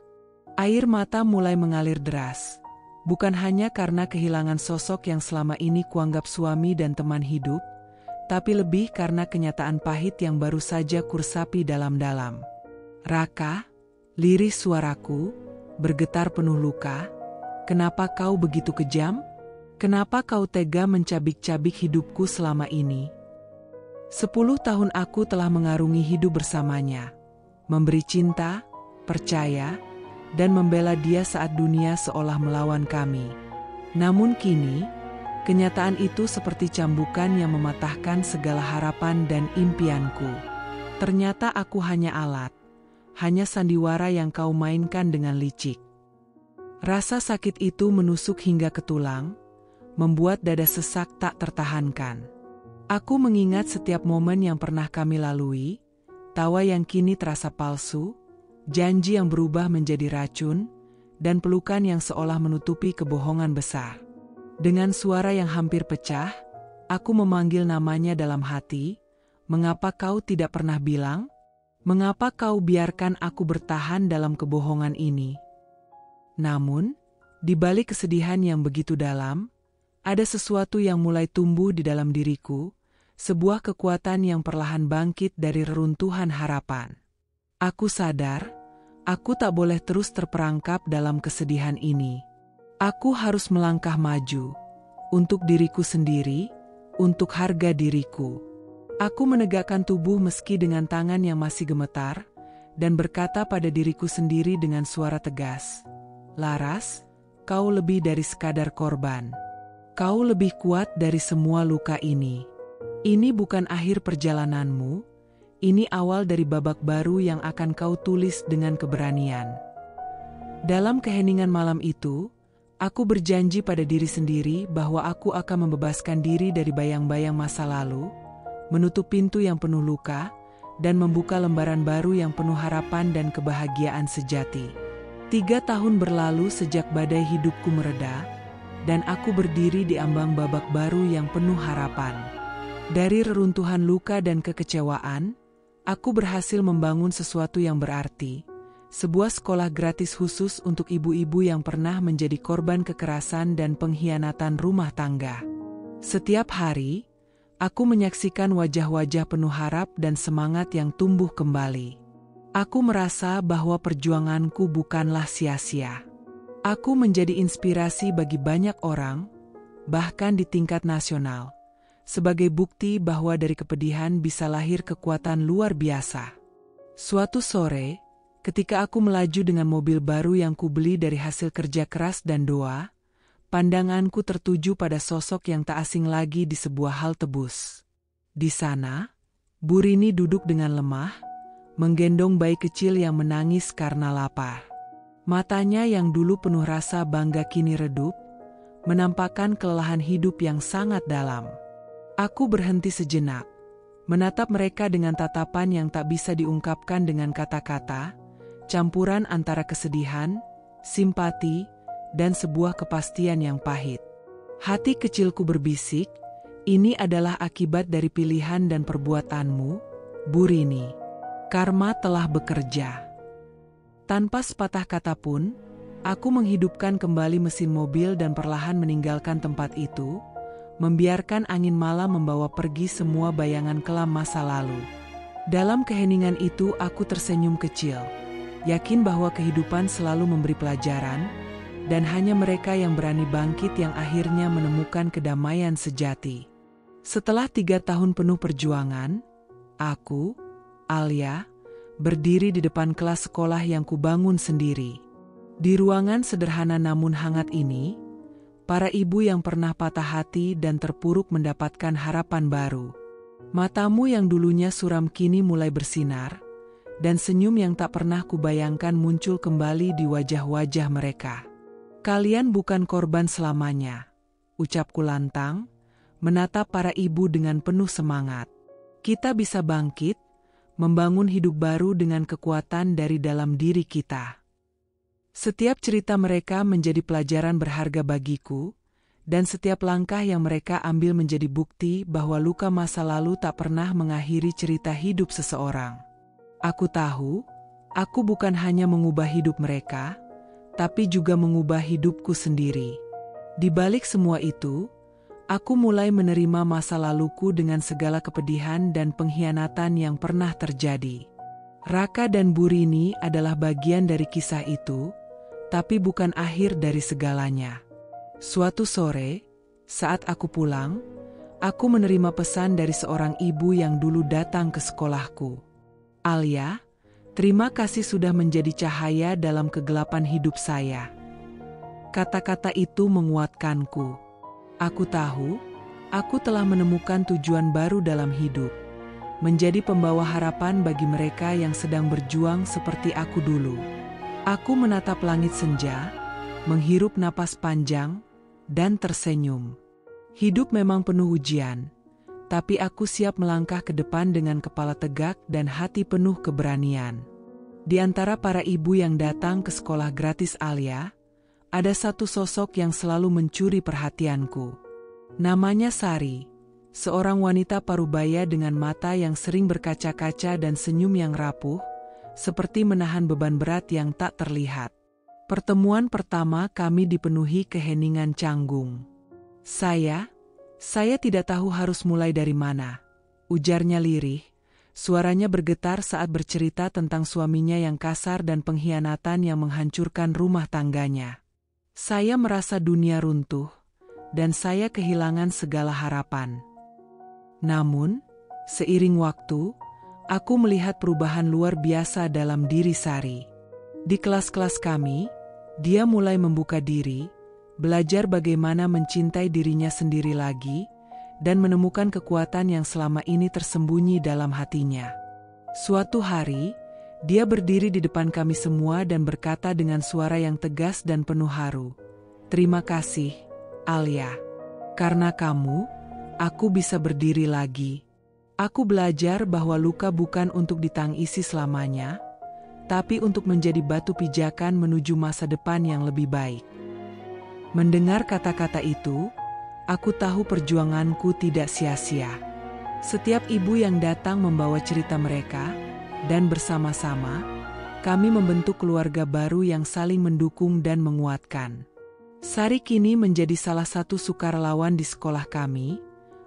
B: Air mata mulai mengalir deras. Bukan hanya karena kehilangan sosok yang selama ini kuanggap suami dan teman hidup, tapi lebih karena kenyataan pahit yang baru saja kuresapi dalam-dalam. Raka, lirih suaraku, bergetar penuh luka. Kenapa kau begitu kejam? Kenapa kau tega mencabik-cabik hidupku selama ini? 10 tahun aku telah mengarungi hidup bersamanya, memberi cinta, percaya, dan membela dia saat dunia seolah melawan kami. Namun kini, kenyataan itu seperti cambukan yang mematahkan segala harapan dan impianku. Ternyata aku hanya alat, hanya sandiwara yang kau mainkan dengan licik. Rasa sakit itu menusuk hingga ke tulang, membuat dada sesak tak tertahankan. Aku mengingat setiap momen yang pernah kami lalui, tawa yang kini terasa palsu, janji yang berubah menjadi racun, dan pelukan yang seolah menutupi kebohongan besar. Dengan suara yang hampir pecah, aku memanggil namanya dalam hati. Mengapa kau tidak pernah bilang? Mengapa kau biarkan aku bertahan dalam kebohongan ini? Namun, di balik kesedihan yang begitu dalam, ada sesuatu yang mulai tumbuh di dalam diriku, sebuah kekuatan yang perlahan bangkit dari reruntuhan harapan. Aku sadar, aku tak boleh terus terperangkap dalam kesedihan ini. Aku harus melangkah maju, untuk diriku sendiri, untuk harga diriku. Aku menegakkan tubuh meski dengan tangan yang masih gemetar, dan berkata pada diriku sendiri dengan suara tegas, "Laras, kau lebih dari sekadar korban. Kau lebih kuat dari semua luka ini. Ini bukan akhir perjalananmu. Ini awal dari babak baru yang akan kau tulis dengan keberanian." Dalam keheningan malam itu, aku berjanji pada diri sendiri bahwa aku akan membebaskan diri dari bayang-bayang masa lalu, menutup pintu yang penuh luka, dan membuka lembaran baru yang penuh harapan dan kebahagiaan sejati. 3 tahun berlalu sejak badai hidupku mereda, dan aku berdiri di ambang babak baru yang penuh harapan. Dari reruntuhan luka dan kekecewaan, Aku berhasil membangun sesuatu yang berarti, sebuah sekolah gratis khusus untuk ibu-ibu yang pernah menjadi korban kekerasan dan pengkhianatan rumah tangga. Setiap hari, aku menyaksikan wajah-wajah penuh harap dan semangat yang tumbuh kembali. Aku merasa bahwa perjuanganku bukanlah sia-sia. Aku menjadi inspirasi bagi banyak orang, bahkan di tingkat nasional, sebagai bukti bahwa dari kepedihan bisa lahir kekuatan luar biasa. Suatu sore, ketika aku melaju dengan mobil baru yang kubeli dari hasil kerja keras dan doa, pandanganku tertuju pada sosok yang tak asing lagi di sebuah halte bus. Di sana, Bu Rini duduk dengan lemah, menggendong bayi kecil yang menangis karena lapar. Matanya yang dulu penuh rasa bangga kini redup, menampakkan kelelahan hidup yang sangat dalam. Aku berhenti sejenak, menatap mereka dengan tatapan yang tak bisa diungkapkan dengan kata-kata, campuran antara kesedihan, simpati, dan sebuah kepastian yang pahit. Hati kecilku berbisik, ini adalah akibat dari pilihan dan perbuatanmu, Bu Rini. Karma telah bekerja. Tanpa sepatah kata pun, aku menghidupkan kembali mesin mobil dan perlahan meninggalkan tempat itu, membiarkan angin malam membawa pergi semua bayangan kelam masa lalu. Dalam keheningan itu aku tersenyum kecil, yakin bahwa kehidupan selalu memberi pelajaran, dan hanya mereka yang berani bangkit yang akhirnya menemukan kedamaian sejati. Setelah 3 tahun penuh perjuangan, aku, Alia, berdiri di depan kelas sekolah yang kubangun sendiri. Di ruangan sederhana namun hangat ini, para ibu yang pernah patah hati dan terpuruk mendapatkan harapan baru. Matamu yang dulunya suram kini mulai bersinar, dan senyum yang tak pernah kubayangkan muncul kembali di wajah-wajah mereka. Kalian bukan korban selamanya, ucapku lantang, menatap para ibu dengan penuh semangat. Kita bisa bangkit, membangun hidup baru dengan kekuatan dari dalam diri kita. Setiap cerita mereka menjadi pelajaran berharga bagiku, dan setiap langkah yang mereka ambil menjadi bukti bahwa luka masa lalu tak pernah mengakhiri cerita hidup seseorang. Aku tahu, aku bukan hanya mengubah hidup mereka, tapi juga mengubah hidupku sendiri. Di balik semua itu, aku mulai menerima masa laluku dengan segala kepedihan dan pengkhianatan yang pernah terjadi. Raka dan Bu Rini adalah bagian dari kisah itu, tapi bukan akhir dari segalanya. Suatu sore, saat aku pulang, aku menerima pesan dari seorang ibu yang dulu datang ke sekolahku. Alia, terima kasih sudah menjadi cahaya dalam kegelapan hidup saya. Kata-kata itu menguatkanku. Aku tahu, aku telah menemukan tujuan baru dalam hidup. Menjadi pembawa harapan bagi mereka yang sedang berjuang seperti aku dulu. Aku menatap langit senja, menghirup napas panjang, dan tersenyum. Hidup memang penuh ujian, tapi aku siap melangkah ke depan dengan kepala tegak dan hati penuh keberanian. Di antara para ibu yang datang ke sekolah gratis Alia, ada satu sosok yang selalu mencuri perhatianku. Namanya Sari, seorang wanita parubaya dengan mata yang sering berkaca-kaca dan senyum yang rapuh, seperti menahan beban berat yang tak terlihat. Pertemuan pertama kami dipenuhi keheningan canggung. Saya tidak tahu harus mulai dari mana, ujarnya lirih, suaranya bergetar saat bercerita tentang suaminya yang kasar dan pengkhianatan yang menghancurkan rumah tangganya. Saya merasa dunia runtuh, dan saya kehilangan segala harapan. Namun, seiring waktu, aku melihat perubahan luar biasa dalam diri Sari. Di kelas-kelas kami, dia mulai membuka diri, belajar bagaimana mencintai dirinya sendiri lagi, dan menemukan kekuatan yang selama ini tersembunyi dalam hatinya. Suatu hari, dia berdiri di depan kami semua dan berkata dengan suara yang tegas dan penuh haru, "Terima kasih, Alia. Karena kamu, aku bisa berdiri lagi." Aku belajar bahwa luka bukan untuk ditangisi selamanya, tapi untuk menjadi batu pijakan menuju masa depan yang lebih baik. Mendengar kata-kata itu, aku tahu perjuanganku tidak sia-sia. Setiap ibu yang datang membawa cerita mereka, dan bersama-sama, kami membentuk keluarga baru yang saling mendukung dan menguatkan. Sari kini menjadi salah satu sukarelawan di sekolah kami,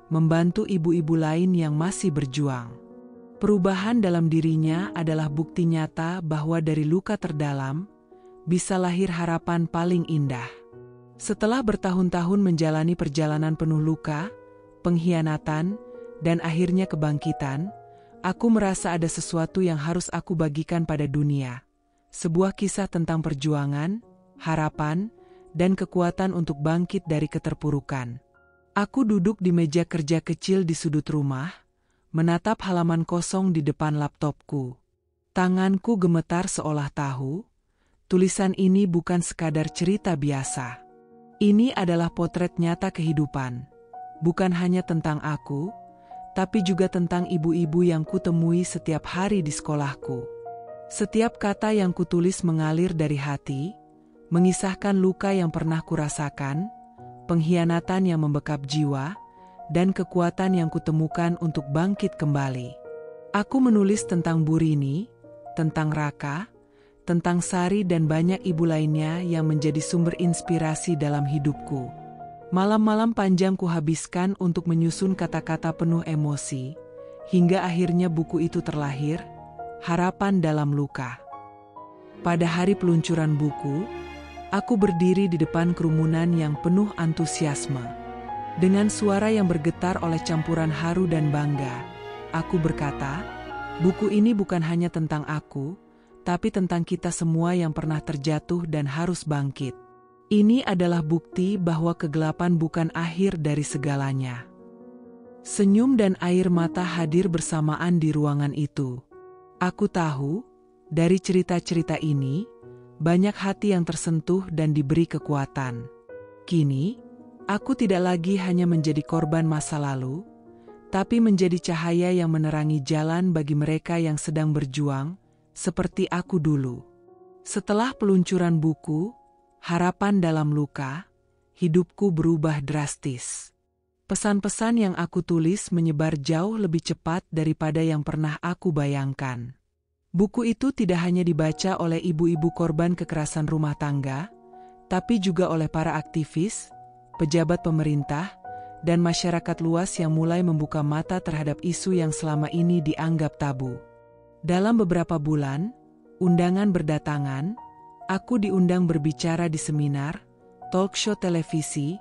B: membantu ibu-ibu lain yang masih berjuang. Perubahan dalam dirinya adalah bukti nyata bahwa dari luka terdalam, bisa lahir harapan paling indah. Setelah bertahun-tahun menjalani perjalanan penuh luka, pengkhianatan, dan akhirnya kebangkitan, aku merasa ada sesuatu yang harus aku bagikan pada dunia. Sebuah kisah tentang perjuangan, harapan, dan kekuatan untuk bangkit dari keterpurukan. Aku duduk di meja kerja kecil di sudut rumah, menatap halaman kosong di depan laptopku. Tanganku gemetar seolah tahu, tulisan ini bukan sekadar cerita biasa. Ini adalah potret nyata kehidupan, bukan hanya tentang aku, tapi juga tentang ibu-ibu yang kutemui setiap hari di sekolahku. Setiap kata yang kutulis mengalir dari hati, mengisahkan luka yang pernah kurasakan, pengkhianatan yang membekap jiwa, dan kekuatan yang kutemukan untuk bangkit kembali. Aku menulis tentang Bu Rini, tentang Raka, tentang Sari dan banyak ibu lainnya yang menjadi sumber inspirasi dalam hidupku. Malam-malam panjang kuhabiskan untuk menyusun kata-kata penuh emosi, hingga akhirnya buku itu terlahir, Harapan Dalam Luka. Pada hari peluncuran buku, aku berdiri di depan kerumunan yang penuh antusiasme. Dengan suara yang bergetar oleh campuran haru dan bangga, aku berkata, buku ini bukan hanya tentang aku, tapi tentang kita semua yang pernah terjatuh dan harus bangkit. Ini adalah bukti bahwa kegelapan bukan akhir dari segalanya. Senyum dan air mata hadir bersamaan di ruangan itu. Aku tahu, dari cerita-cerita ini, banyak hati yang tersentuh dan diberi kekuatan. Kini, aku tidak lagi hanya menjadi korban masa lalu, tapi menjadi cahaya yang menerangi jalan bagi mereka yang sedang berjuang, seperti aku dulu. Setelah peluncuran buku, Harapan Dalam Luka, hidupku berubah drastis. Pesan-pesan yang aku tulis menyebar jauh lebih cepat daripada yang pernah aku bayangkan. Buku itu tidak hanya dibaca oleh ibu-ibu korban kekerasan rumah tangga, tapi juga oleh para aktivis, pejabat pemerintah, dan masyarakat luas yang mulai membuka mata terhadap isu yang selama ini dianggap tabu. Dalam beberapa bulan, undangan berdatangan. Aku diundang berbicara di seminar, talk show televisi,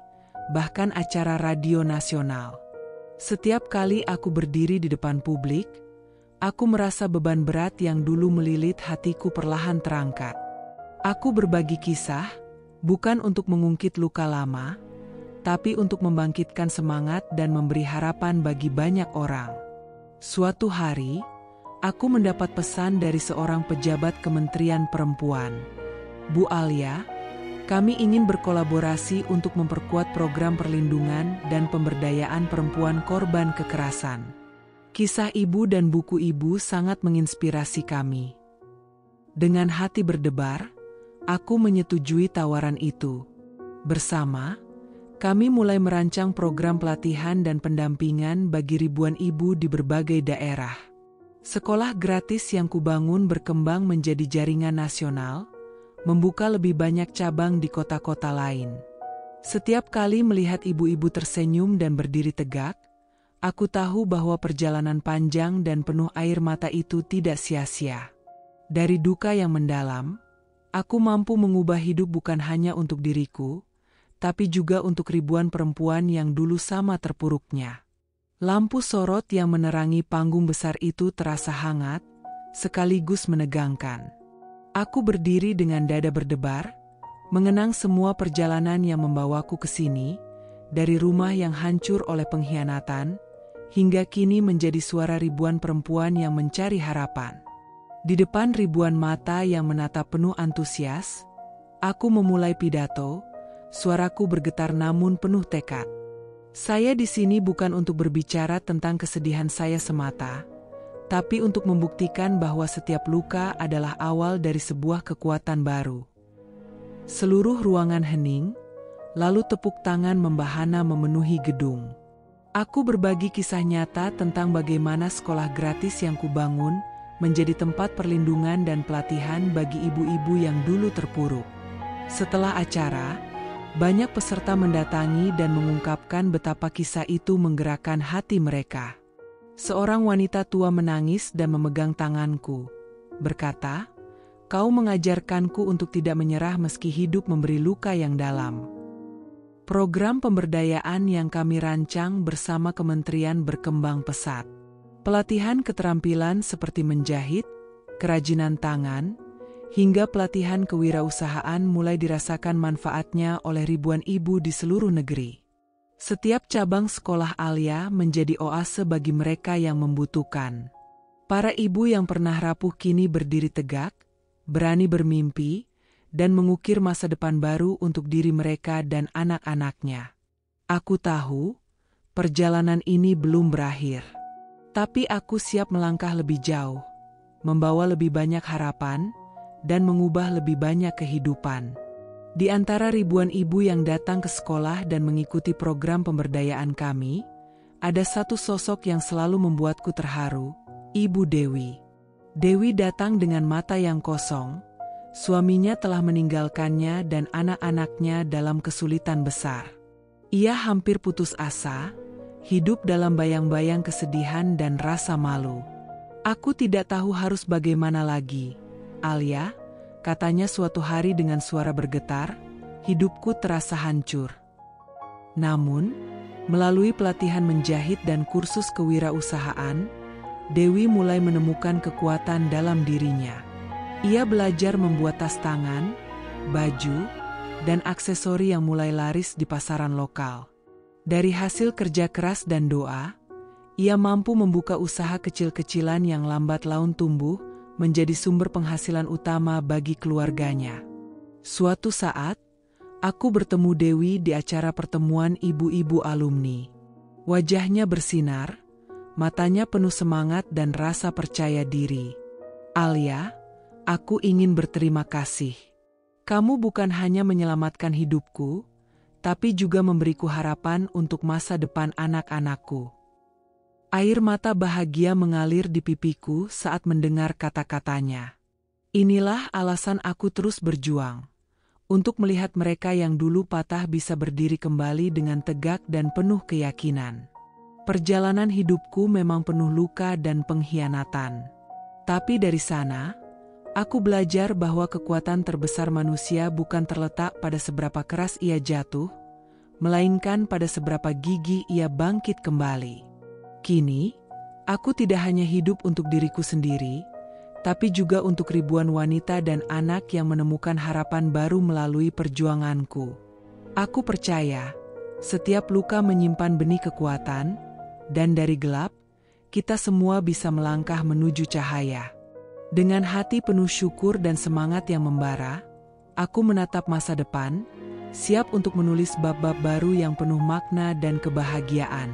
B: bahkan acara radio nasional. Setiap kali aku berdiri di depan publik, aku merasa beban berat yang dulu melilit hatiku perlahan terangkat. Aku berbagi kisah, bukan untuk mengungkit luka lama, tapi untuk membangkitkan semangat dan memberi harapan bagi banyak orang. Suatu hari, aku mendapat pesan dari seorang pejabat Kementerian Perempuan. Bu Alia, kami ingin berkolaborasi untuk memperkuat program perlindungan dan pemberdayaan perempuan korban kekerasan. Kisah ibu dan buku ibu sangat menginspirasi kami. Dengan hati berdebar, aku menyetujui tawaran itu. Bersama, kami mulai merancang program pelatihan dan pendampingan bagi ribuan ibu di berbagai daerah. Sekolah gratis yang kubangun berkembang menjadi jaringan nasional, membuka lebih banyak cabang di kota-kota lain. Setiap kali melihat ibu-ibu tersenyum dan berdiri tegak, aku tahu bahwa perjalanan panjang dan penuh air mata itu tidak sia-sia. Dari duka yang mendalam, aku mampu mengubah hidup bukan hanya untuk diriku, tapi juga untuk ribuan perempuan yang dulu sama terpuruknya. Lampu sorot yang menerangi panggung besar itu terasa hangat, sekaligus menegangkan. Aku berdiri dengan dada berdebar, mengenang semua perjalanan yang membawaku ke sini, dari rumah yang hancur oleh pengkhianatan, hingga kini menjadi suara ribuan perempuan yang mencari harapan. Di depan ribuan mata yang menatap penuh antusias, aku memulai pidato, suaraku bergetar namun penuh tekad. Saya di sini bukan untuk berbicara tentang kesedihan saya semata, tapi untuk membuktikan bahwa setiap luka adalah awal dari sebuah kekuatan baru. Seluruh ruangan hening, lalu tepuk tangan membahana memenuhi gedung. Aku berbagi kisah nyata tentang bagaimana sekolah gratis yang kubangun menjadi tempat perlindungan dan pelatihan bagi ibu-ibu yang dulu terpuruk. Setelah acara, banyak peserta mendatangi dan mengungkapkan betapa kisah itu menggerakkan hati mereka. Seorang wanita tua menangis dan memegang tanganku, berkata, "Kau mengajarkanku untuk tidak menyerah meski hidup memberi luka yang dalam." Program pemberdayaan yang kami rancang bersama kementerian berkembang pesat. Pelatihan keterampilan seperti menjahit, kerajinan tangan, hingga pelatihan kewirausahaan mulai dirasakan manfaatnya oleh ribuan ibu di seluruh negeri. Setiap cabang sekolah Alia menjadi oase bagi mereka yang membutuhkan. Para ibu yang pernah rapuh kini berdiri tegak, berani bermimpi, dan mengukir masa depan baru untuk diri mereka dan anak-anaknya. Aku tahu, perjalanan ini belum berakhir. Tapi aku siap melangkah lebih jauh, membawa lebih banyak harapan, dan mengubah lebih banyak kehidupan. Di antara ribuan ibu yang datang ke sekolah dan mengikuti program pemberdayaan kami, ada satu sosok yang selalu membuatku terharu, Ibu Dewi. Dewi datang dengan mata yang kosong. Suaminya telah meninggalkannya dan anak-anaknya dalam kesulitan besar. Ia hampir putus asa, hidup dalam bayang-bayang kesedihan dan rasa malu. "Aku tidak tahu harus bagaimana lagi, Alia," katanya suatu hari dengan suara bergetar, "hidupku terasa hancur." Namun, melalui pelatihan menjahit dan kursus kewirausahaan, Dewi mulai menemukan kekuatan dalam dirinya. Ia belajar membuat tas tangan, baju, dan aksesori yang mulai laris di pasaran lokal. Dari hasil kerja keras dan doa, ia mampu membuka usaha kecil-kecilan yang lambat laun tumbuh menjadi sumber penghasilan utama bagi keluarganya. Suatu saat, aku bertemu Dewi di acara pertemuan ibu-ibu alumni. Wajahnya bersinar, matanya penuh semangat dan rasa percaya diri. "Alia, aku ingin berterima kasih. Kamu bukan hanya menyelamatkan hidupku, tapi juga memberiku harapan untuk masa depan anak-anakku." Air mata bahagia mengalir di pipiku saat mendengar kata-katanya. Inilah alasan aku terus berjuang, untuk melihat mereka yang dulu patah bisa berdiri kembali dengan tegak dan penuh keyakinan. Perjalanan hidupku memang penuh luka dan pengkhianatan. Tapi dari sana, aku belajar bahwa kekuatan terbesar manusia bukan terletak pada seberapa keras ia jatuh, melainkan pada seberapa gigih ia bangkit kembali. Kini, aku tidak hanya hidup untuk diriku sendiri, tapi juga untuk ribuan wanita dan anak yang menemukan harapan baru melalui perjuanganku. Aku percaya, setiap luka menyimpan benih kekuatan, dan dari gelap, kita semua bisa melangkah menuju cahaya. Dengan hati penuh syukur dan semangat yang membara, aku menatap masa depan, siap untuk menulis bab-bab baru yang penuh makna dan kebahagiaan.